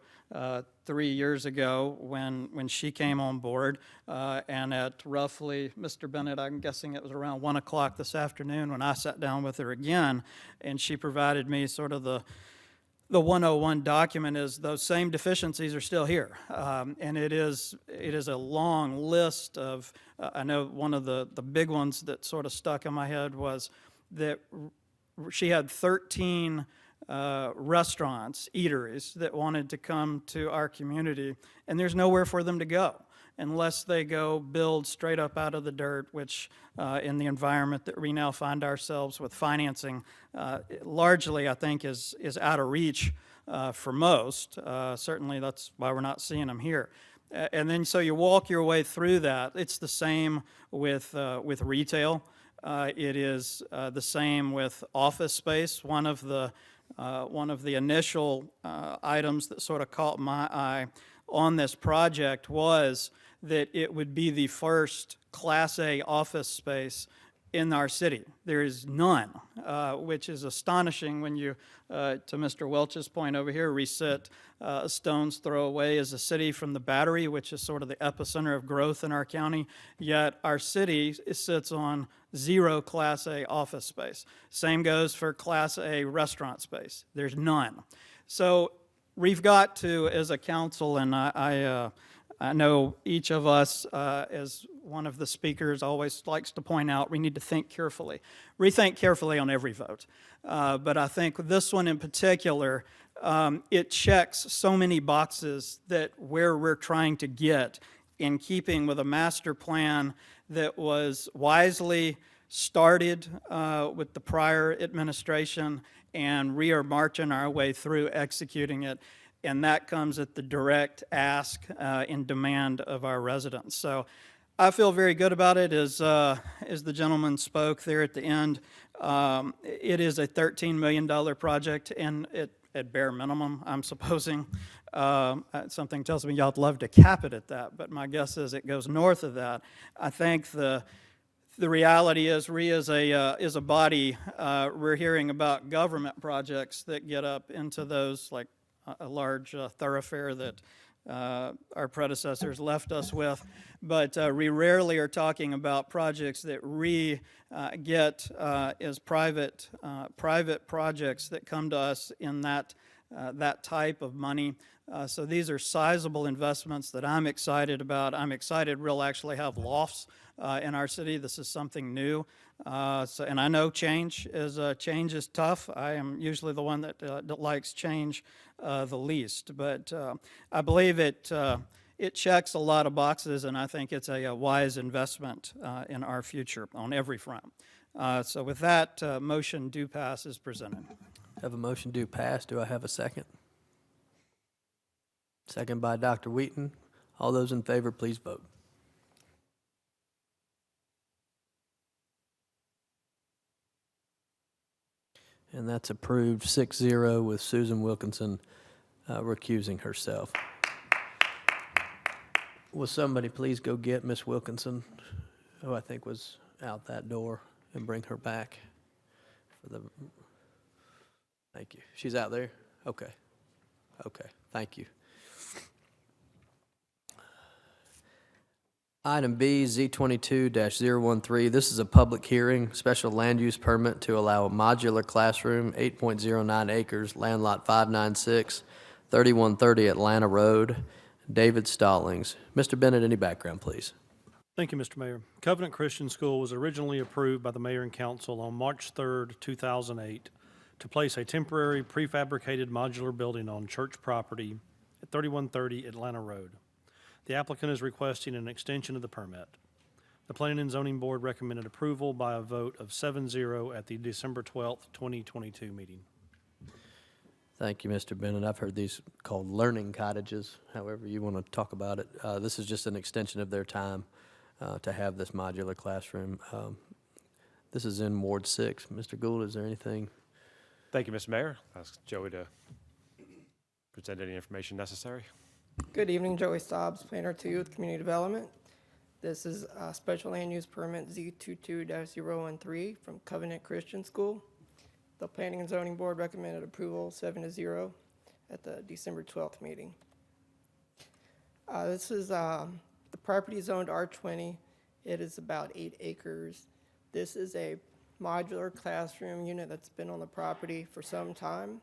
3 years ago when she came on board, and at roughly, Mr. Bennett, I'm guessing it was around 1 o'clock this afternoon when I sat down with her again, and she provided me sort of the 101 document, is those same deficiencies are still here. And it is a long list of, I know one of the big ones that sort of stuck in my head was that she had 13 restaurants, eateries that wanted to come to our community, and there's nowhere for them to go unless they go build straight up out of the dirt, which in the environment that we now find ourselves with financing, largely I think is out of reach for most. Certainly that's why we're not seeing them here. And then so you walk your way through that. It's the same with retail. It is the same with office space. One of the initial items that sort of caught my eye on this project was that it would be the first Class A office space in our city. There is none, which is astonishing when you, to Mr. Welch's point over here, we sit a stone's throw away as a city from the Battery, which is sort of the epicenter of growth in our county, yet our city sits on 0 Class A office space. Same goes for Class A restaurant space. There's none. So we've got to, as a council, and I know each of us, as one of the speakers always likes to point out, we need to think carefully. Rethink carefully on every vote. But I think this one in particular, it checks so many boxes that where we're trying to get in keeping with a master plan that was wisely started with the prior administration, and we are marching our way through executing it. And that comes at the direct ask and demand of our residents. So I feel very good about it. As the gentleman spoke there at the end, it is a $13 million project, and at bare minimum, I'm supposing. Something tells me y'all'd love to cap it at that, but my guess is it goes north of that. I think the reality is we as a body, we're hearing about government projects that get up into those, like a large thoroughfare that our predecessors left us with, but we rarely are talking about projects that we get as private projects that come to us in that type of money. So these are sizable investments that I'm excited about. I'm excited we'll actually have lofts in our city. This is something new. And I know change is tough. I am usually the one that likes change the least. But I believe it checks a lot of boxes, and I think it's a wise investment in our future on every front. So with that, motion do pass is presented. Have a motion do pass. Do I have a second? Second by Dr. Wheaton. All those in favor, please vote. And that's approved 6-0 with Susan Wilkinson recusing herself. Will somebody please go get Miss Wilkinson, who I think was out that door, and bring her back for the... Thank you. She's out there? Okay. Okay. Thank you. Item B, Z22-013. This is a public hearing, special land use permit to allow a modular classroom, 8.09 acres, land lot 596, 3130 Atlanta Road. David Stallings. Mr. Bennett, any background, please? Thank you, Mr. Mayor. Covenant Christian School was originally approved by the mayor and council on March 3rd, 2008 to place a temporary prefabricated modular building on church property at 3130 Atlanta Road. The applicant is requesting an extension of the permit. The Planning and Zoning Board recommended approval by a vote of 7-0 at the December 12th, 2022 meeting. Thank you, Mr. Bennett. I've heard these called learning cottages, however you want to talk about it. This is just an extension of their time to have this modular classroom. This is in Ward 6. Mr. Gould, is there anything Thank you, Mr. Mayor. I'll ask Joey to present any information necessary. Good evening, Joey Stobbs, Planner 2 with Community Development. This is a special land use permit Z22-013 from Covenant Christian School. The Planning and Zoning Board recommended approval 7-0 at the December 12th meeting. This is the property is zoned R20. It is about 8 acres. This is a modular classroom unit that's been on the property for some time.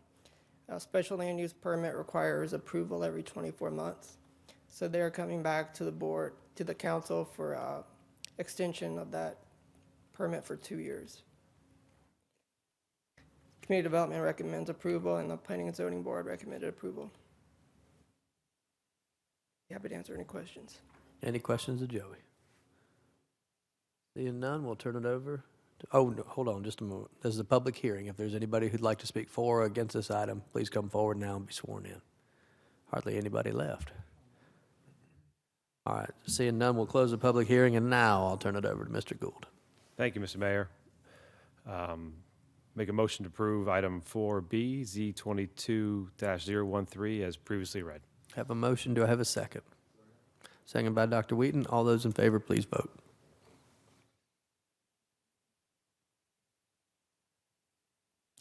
A special land use permit requires approval every 24 months. So they're coming back to the board, to the council for extension of that permit for 2 years. Community Development recommends approval, and the Planning and Zoning Board recommended approval. Happy to answer any questions. Any questions of Joey? Seeing none, we'll turn it over. Oh, no, hold on just a moment. This is a public hearing. If there's anybody who'd like to speak for or against this item, please come forward now and be sworn in. Hardly anybody left. All right, seeing none, we'll close the public hearing, and now I'll turn it over to Mr. Gould. Thank you, Mr. Mayor. Make a motion to approve item 4B, Z22-013, as previously read. Have a motion. Do I have a second? Second by Dr. Wheaton. All those in favor, please vote.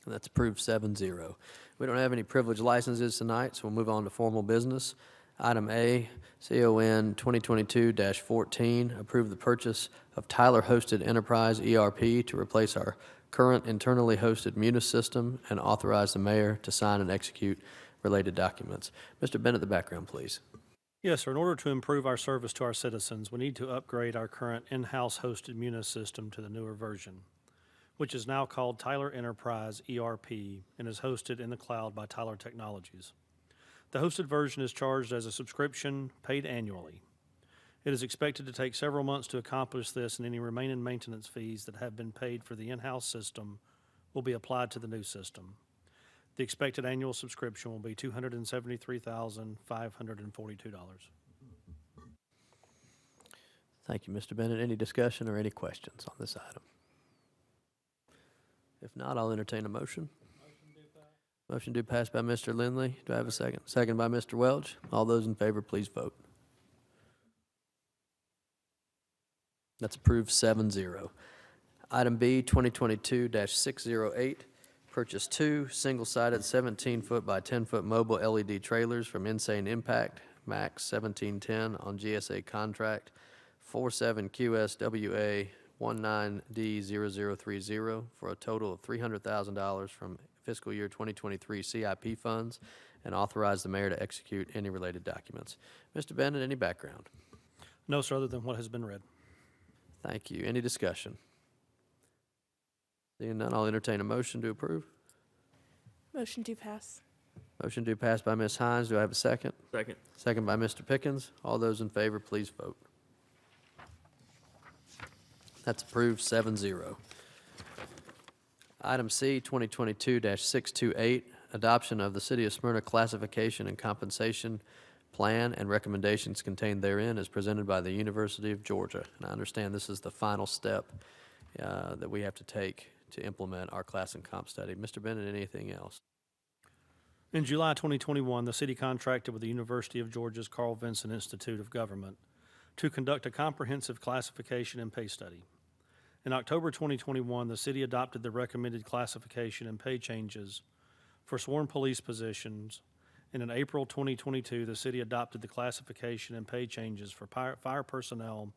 And that's approved 7-0. We don't have any privilege licenses tonight, so we'll move on to formal business. Item A, CON 2022-14, approve the purchase of Tyler Hosted Enterprise ERP to replace our current internally hosted Munis system and authorize the mayor to sign and execute related documents. Mr. Bennett, the background, please. Yes, sir. In order to improve our service to our citizens, we need to upgrade our current in-house hosted Munis system to the newer version, which is now called Tyler Enterprise ERP and is hosted in the cloud by Tyler Technologies. The hosted version is charged as a subscription, paid annually. It is expected to take several months to accomplish this, and any remaining maintenance fees that have been paid for the in-house system will be applied to the new system. The expected annual subscription will be $273,542. Thank you, Mr. Bennett. Any discussion or any questions on this item? If not, I'll entertain a motion. Motion do pass by Mr. Lindley. Do I have a second? Second by Mr. Welch. All those in favor, please vote. That's approved 7-0. Item B, 2022-608, purchase 2 single-sided 17-foot by 10-foot mobile LED trailers from Insane Impact, Max 1710 on GSA contract 47QSWA 19D0030 for a total of $300,000 from fiscal year 2023 CIP funds, and authorize the mayor to execute any related documents. Mr. Bennett, any background? No, sir, other than what has been read. Thank you. Any discussion? Seeing none, I'll entertain a motion to approve. Motion to pass. Motion do pass by Ms. Hines. Do I have a second? Second. Second by Mr. Pickens. All those in favor, please vote. That's approved 7-0. Item C, 2022-628, adoption of the City of Smyrna classification and compensation plan and recommendations contained therein is presented by the University of Georgia. And I understand this is the final step that we have to take to implement our class and comp study. Mr. Bennett, anything else? In July 2021, the city contracted with the University of Georgia's Carl Vinson Institute of Government to conduct a comprehensive classification and pay study. In October 2021, the city adopted the recommended classification and pay changes for sworn police positions, and in April 2022, the city adopted the classification and pay changes for fire personnel,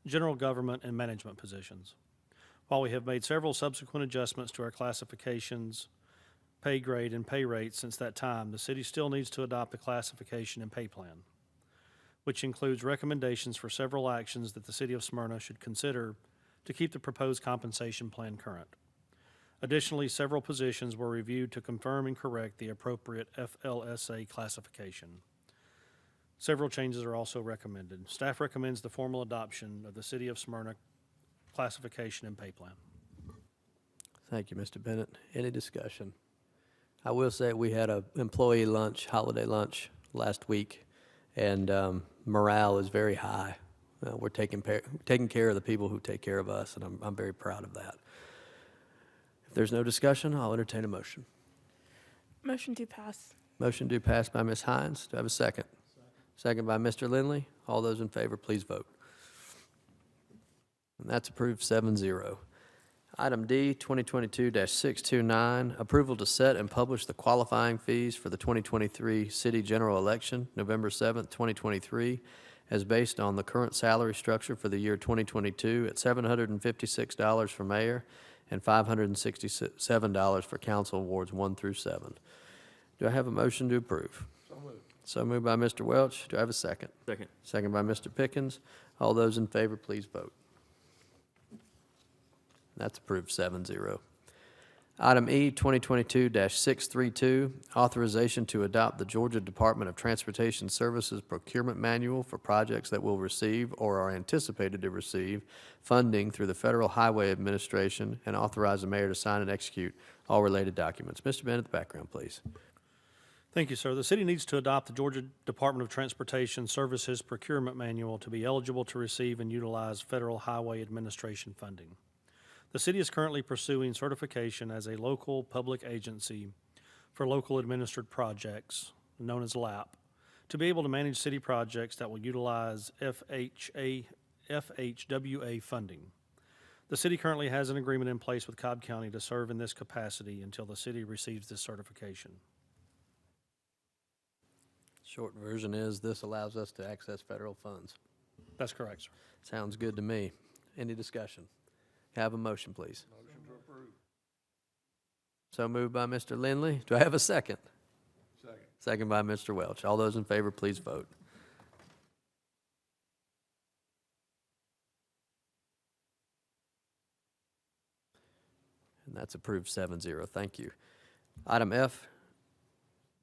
general government, and management positions. While we have made several subsequent adjustments to our classifications, pay grade, and pay rates since that time, the city still needs to adopt the classification and pay plan, which includes recommendations for several actions that the city of Smyrna should consider to keep the proposed compensation plan current. Additionally, several positions were reviewed to confirm and correct the appropriate FLSA classification. Several changes are also recommended. Staff recommends the formal adoption of the City of Smyrna classification and pay plan. Thank you, Mr. Bennett. Any discussion? I will say we had an employee lunch, holiday lunch, last week, and morale is very high. We're taking care of the people who take care of us, and I'm very proud of that. If there's no discussion, I'll entertain a motion. Motion to pass. Motion to pass by Ms. Hines. Do I have a second? Second by Mr. Lindley. All those in favor, please vote. And that's approved 7-0. Item D, 2022-629, approval to set and publish the qualifying fees for the 2023 city general election, November 7th, 2023, as based on the current salary structure for the year 2022 at $756 for mayor and $567 for council awards 1 through 7. Do I have a motion to approve? So moved by Mr. Welch. Do I have a second? Second. Second by Mr. Pickens. All those in favor, please vote. That's approved 7-0. Item E, 2022-632, authorization to adopt the Georgia Department of Transportation Services Procurement Manual for projects that will receive or are anticipated to receive funding through the Federal Highway Administration and authorize the mayor to sign and execute all related documents. Mr. Bennett, the background, please. Thank you, sir. The city needs to adopt the Georgia Department of Transportation Services Procurement Manual to be eligible to receive and utilize Federal Highway Administration funding. The city is currently pursuing certification as a local public agency for local administered projects, known as LAP, to be able to manage city projects that will utilize FHWA funding. The city currently has an agreement in place with Cobb County to serve in this capacity until the city receives this certification. Short version is this allows us to access federal funds. That's correct, sir. Sounds good to me. Any discussion? Have a motion, please. Motion to approve. So moved by Mr. Lindley. Do I have a second? Second. Second by Mr. Welch. All those in favor, please vote. And that's approved 7-0. Thank you. Item F,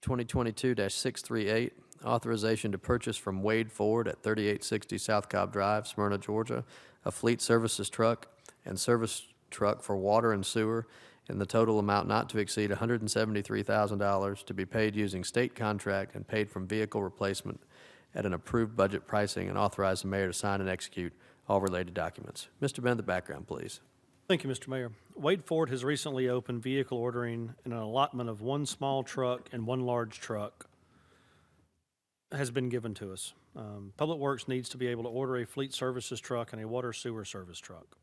2022-638, authorization to purchase from Wade Ford at 3860 South Cobb Drive, Smyrna, Georgia, a fleet services truck and service truck for water and sewer in the total amount not to exceed $173,000 to be paid using state contract and paid from vehicle replacement at an approved budget pricing, and authorize the mayor to sign and execute all related documents. Mr. Bennett, the background, please. Thank you, Mr. Mayor. Wade Ford has recently opened vehicle ordering, and an allotment of 1 small truck and 1 large truck has been given to us. Public Works needs to be able to order a fleet services truck and a water sewer service truck.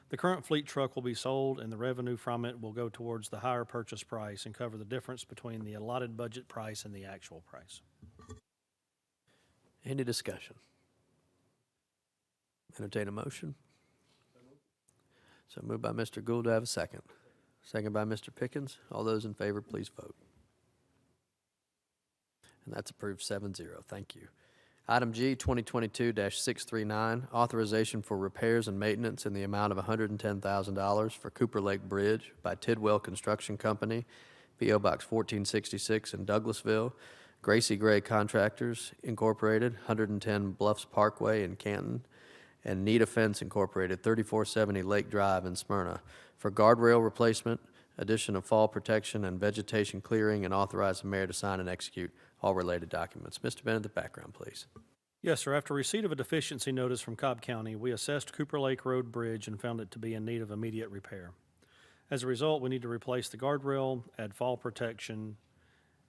The current fleet truck will be sold, and the revenue from it will go towards the higher purchase price and cover the difference between the allotted budget price and the actual price. Any discussion? Entertain a motion. So moved by Mr. Gould. Do I have a second? Second by Mr. Pickens. All those in favor, please vote. And that's approved 7-0. Thank you. Item G, 2022-639, authorization for repairs and maintenance in the amount of $110,000 for Cooper Lake Bridge by Tidwell Construction Company, P.O. Box 1466 in Douglasville, Gracie Gray Contractors Incorporated, 110 Bluffs Parkway in Canton, and Nita Fence Incorporated, 3470 Lake Drive in Smyrna, for guardrail replacement, addition of fall protection and vegetation clearing, and authorize the mayor to sign and execute all related documents. Mr. Bennett, the background, please. Yes, sir. After receipt of a deficiency notice from Cobb County, we assessed Cooper Lake Road Bridge and found it to be in need of immediate repair. As a result, we need to replace the guardrail, add fall protection,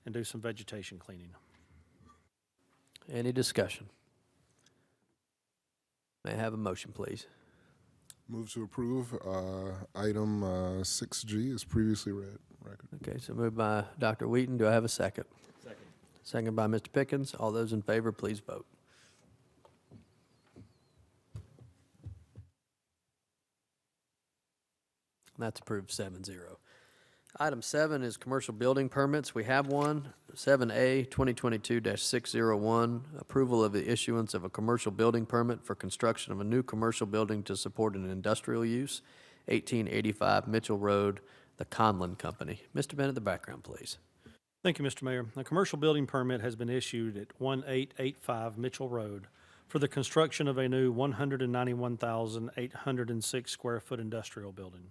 and do some vegetation cleaning. Any discussion? May I have a motion, please? Move to approve item 6G as previously read. Record. Okay, so moved by Dr. Wheaton. Do I have a second? Second. Second by Mr. Pickens. All those in favor, please vote. That's approved 7-0. Item 7 is commercial building permits. We have one. 7A, 2022-601, approval of the issuance of a commercial building permit for construction of a new commercial building to support an industrial use, 1885 Mitchell Road, the Conlon Company. Mr. Bennett, the background, please. Thank you, Mr. Mayor. A commercial building permit has been issued at 1885 Mitchell Road for the construction of a new 191,806 square foot industrial building.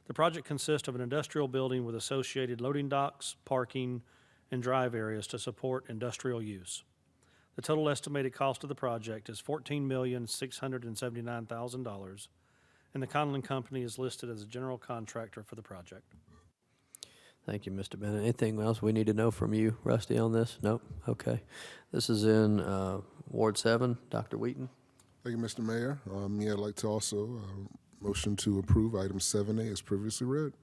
The project consists of an industrial building with associated loading docks, parking, and drive areas to support industrial use. The total estimated cost of the project is $14,679,000, and the Conlon Company is listed as a general contractor for the project. Thank you, Mr. Bennett. Anything else we need to know from you, Rusty, on this? Nope? Okay. This is in Ward 7. Dr. Wheaton? Thank you, Mr. Mayor. Yeah, I'd like to also motion to approve item 7A as previously read.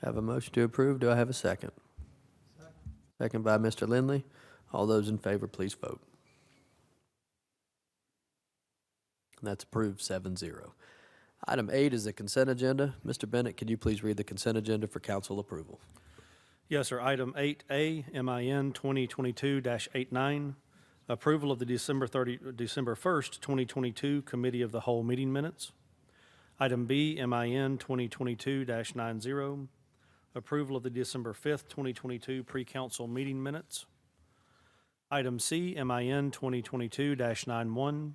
Have a motion to approve. Do I have a second? Second by Mr. Lindley. All those in favor, please vote. And that's approved 7-0. Item 8 is the consent agenda. Mr. Bennett, could you please read the consent agenda for council approval? Yes, sir. Item 8A, MIN 2022-89, approval of the December 1st, 2022 Committee of the Whole meeting minutes. Item B, MIN 2022-90, approval of the December 5th, 2022 pre-council meeting minutes. Item C, MIN 2022-91,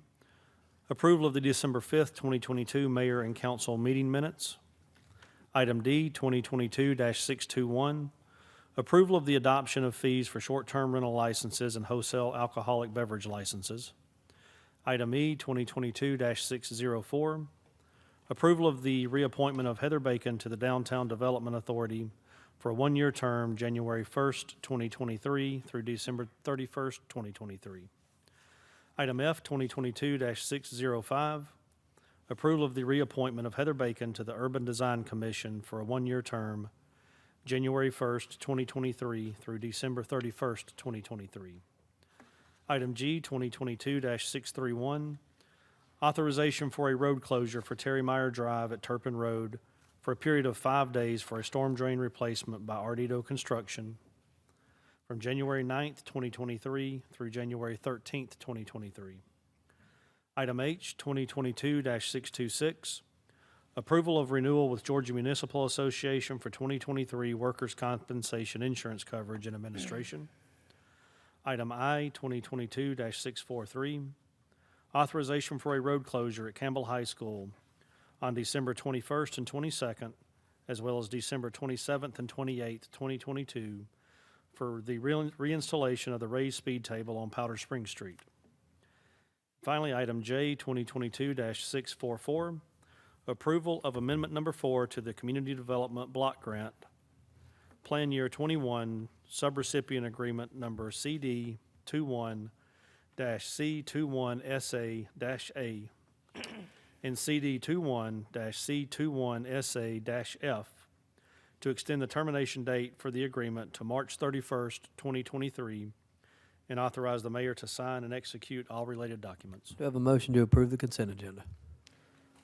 approval of the December 5th, 2022 mayor and council meeting minutes. Item D, 2022-621, approval of the adoption of fees for short-term rental licenses and wholesale alcoholic beverage licenses. Item E, 2022-604, approval of the reappointment of Heather Bacon to the Downtown Development Authority for a one-year term, January 1st, 2023 through December 31st, 2023. Item F, 2022-605, approval of the reappointment of Heather Bacon to the Urban Design Commission for a one-year term, January 1st, 2023 through December 31st, 2023. Item G, 2022-631, authorization for a road closure for Terry Meyer Drive at Turpin Road for a period of 5 days for a storm drain replacement by Ardito Construction from January 9th, 2023 through January 13th, 2023. Item H, 2022-626, approval of renewal with Georgia Municipal Association for 2023 workers' compensation insurance coverage and administration. Item I, 2022-643, authorization for a road closure at Campbell High School on December 21st and 22nd, as well as December 27th and 28th, 2022, for the reinstallation of the raised speed table on Powder Spring Street. Finally, item J, 2022-644, approval of amendment number 4 to the Community Development Block Grant, Plan Year 21, Subrecipient Agreement number CD 21-C21SA-A and CD 21-C21SA-F to extend the termination date for the agreement to March 31st, 2023, and authorize the mayor to sign and execute all related documents. Do I have a motion to approve the consent agenda?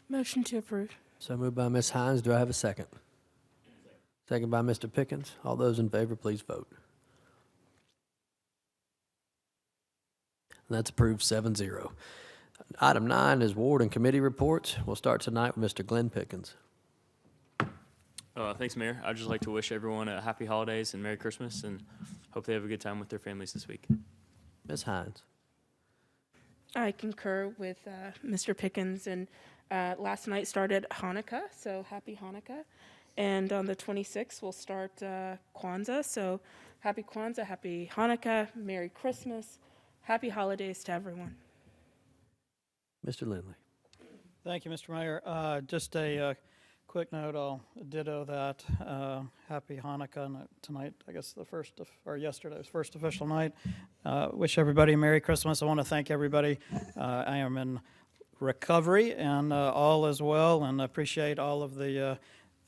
Motion to approve. So moved by Ms. Hines. Do I have a second? Second by Mr. Pickens. All those in favor, please vote. And that's approved 7-0. Item 9 is ward and committee reports. We'll start tonight with Mr. Glenn Pickens. Thanks, Mayor. I'd just like to wish everyone a happy holidays and Merry Christmas, and hope they have a good time with their families this week. Ms. Hines. I concur with Mr. Pickens, and last night started Hanukkah, so happy Hanukkah. And on the 26th, we'll start Kwanzaa, so happy Kwanzaa, happy Hanukkah, Merry Christmas, happy holidays to everyone. Mr. Lindley. Thank you, Mr. Mayor. Just a quick note, I'll ditto that. Happy Hanukkah, and tonight, I guess yesterday's first official night. Wish everybody a Merry Christmas. I want to thank everybody. I am in recovery, and all is well, and appreciate all of the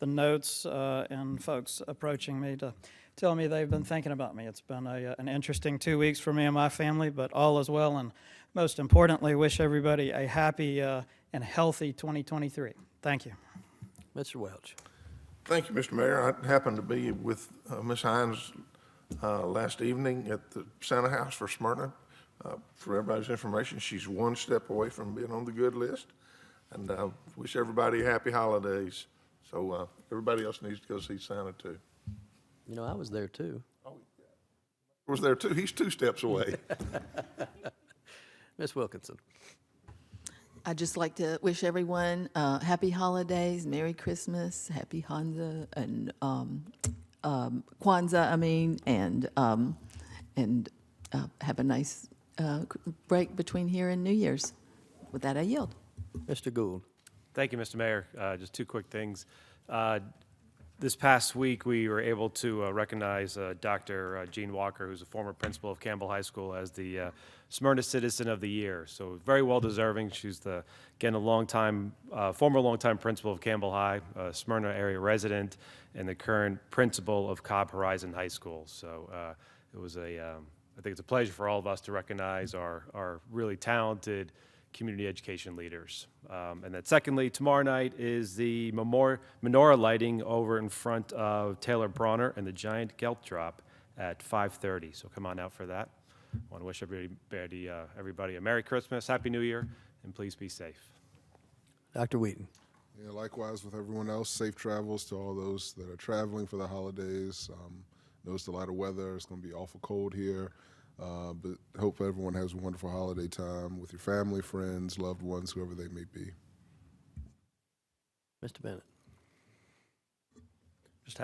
notes and folks approaching me to tell me they've been thinking about me. It's been an interesting 2 weeks for me and my family, but all is well, and most importantly, wish everybody a happy and healthy 2023. Thank you. Mr. Welch. Thank you, Mr. Mayor. I happened to be with Ms. Hines last evening at the Santa House for Smyrna. For everybody's information, she's one step away from being on the good list. And wish everybody happy holidays. So everybody else needs to go see Santa too. You know, I was there too. Oh, yeah. Was there too? He's 2 steps away. Ms. Wilkinson. I'd just like to wish everyone happy holidays, Merry Christmas, happy Hanukkah, and Kwanzaa, and have a nice break between here and New Year's. With that, I yield. Mr. Gould. Thank you, Mr. Mayor. Just 2 quick things. This past week, we were able to recognize Dr. Jean Walker, who's a former principal of Campbell High School, as the Smyrna Citizen of the Year. So very well deserving. She's again a former longtime principal of Campbell High, a Smyrna area resident, and the current principal of Cobb Horizon High School. So it was I think it's a pleasure for all of us to recognize our really talented community education leaders. And then secondly, tomorrow night is the menorah lighting over in front of Taylor Bronner and the giant gelt drop at 5:30. So come on out for that. I want to wish everybody a Merry Christmas, Happy New Year, and please be safe. Dr. Wheaton. Yeah, likewise with everyone else, safe travels to all those that are traveling for the holidays. Notice a lot of weather. It's going to be awful cold here. But hope everyone has a wonderful holiday time with your family, friends, loved ones, whoever they may be. Mr. Bennett. Just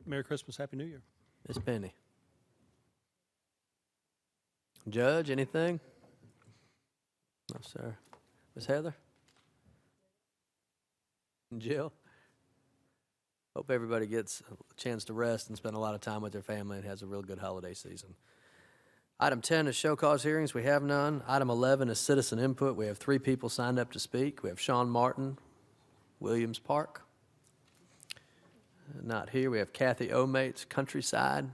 Merry Christmas, Happy New Year. Ms. Penny. Judge, anything? No, sir. Ms. Heather? Jill? Hope everybody gets a chance to rest and spend a lot of time with their family and has a real good holiday season. Item 10 is show cause hearings. We have none. Item 11 is citizen input. We have 3 people signed up to speak. We have Sean Martin, Williams Park. Not here. We have Kathy Omates, Countryside.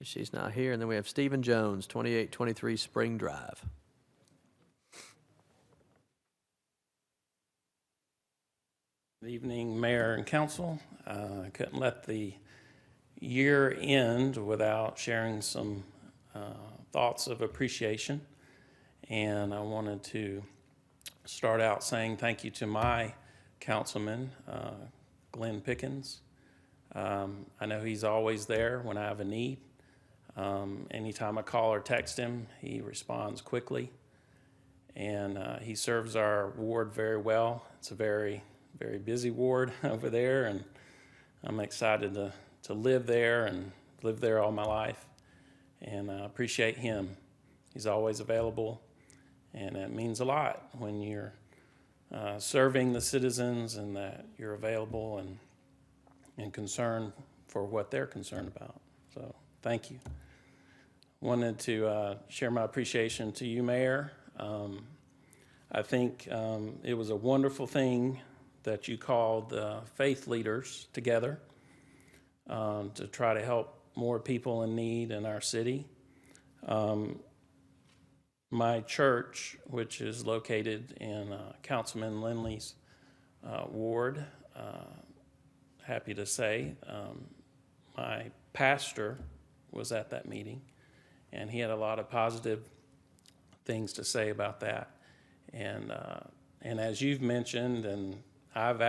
She's not here. And then we have Stephen Jones, 2823 Spring Drive. Good evening, Mayor and Council. I couldn't let the year end without sharing some thoughts of appreciation. And I wanted to start out saying thank you to my councilman, Glenn Pickens. I know he's always there when I have a need. Anytime I call or text him, he responds quickly. And he serves our ward very well. It's a very busy ward over there, and I'm excited to live there and live there all my life. And I appreciate him. He's always available, and it means a lot when you're serving the citizens and that you're available and concerned for what they're concerned about. So thank you. Wanted to share my appreciation to you, Mayor. I think it was a wonderful thing that you called faith leaders together to try to help more people in need in our city. My church, which is located in Councilman Lindley's ward, happy to say, my pastor was at that meeting, and he had a lot of positive things to say about that. And as you've mentioned, and I've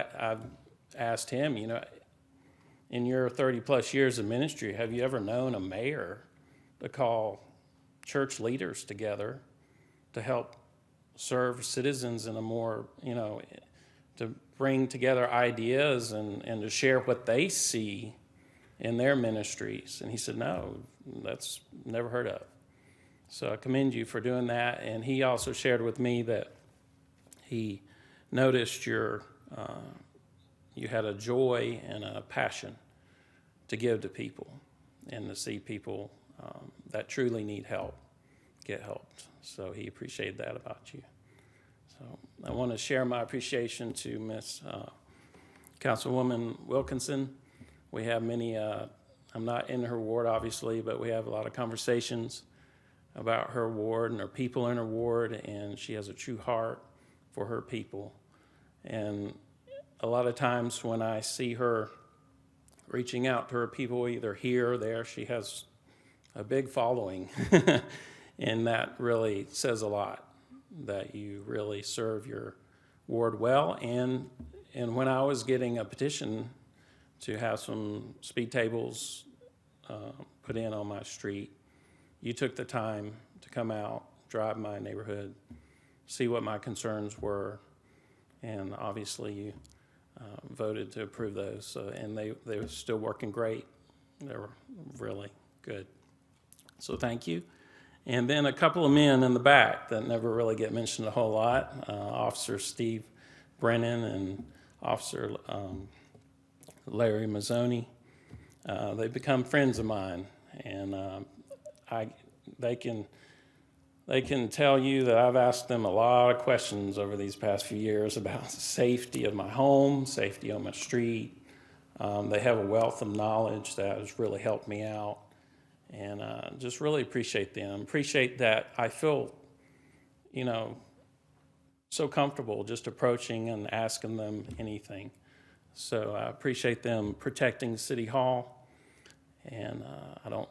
asked him, you know, in your 30-plus years of ministry, have you ever known a mayor to call church leaders together to help serve citizens in a more, you know, to bring together ideas and to share what they see in their ministries? And he said, no, that's never heard of. So I commend you for doing that. And he also shared with me that he noticed you had a joy and a passion to give to people and to see people that truly need help get helped. So he appreciated that about you. So I want to share my appreciation to Miss Councilwoman Wilkinson. We have many, I'm not in her ward obviously, but we have a lot of conversations about her ward and her people in her ward, and she has a true heart for her people. And a lot of times when I see her reaching out to her people, either here or there, she has a big following. And that really says a lot, that you really serve your ward well. And when I was getting a petition to have some speed tables put in on my street, you took the time to come out, drive my neighborhood, see what my concerns were, and obviously you voted to approve those. So, and they were still working great. They were really good. So thank you. And then a couple of men in the back that never really get mentioned a whole lot, Officer Steve Brennan and Officer Larry Mazzoni. They've become friends of mine, and they can tell you that I've asked them a lot of questions over these past few years about the safety of my home, safety on my street. They have a wealth of knowledge that has really helped me out, and just really appreciate them. Appreciate that I feel, so comfortable just approaching and asking them anything. So I appreciate them protecting City Hall, and I don't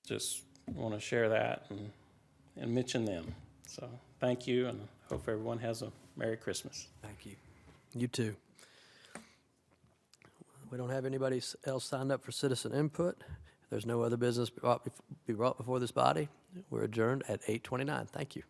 just want to share that and mention them. So thank you, and hope everyone has a Merry Christmas. Thank you. You too. We don't have anybody else signed up for citizen input. If there's no other business be brought before this body, we're adjourned at 8:29. Thank you.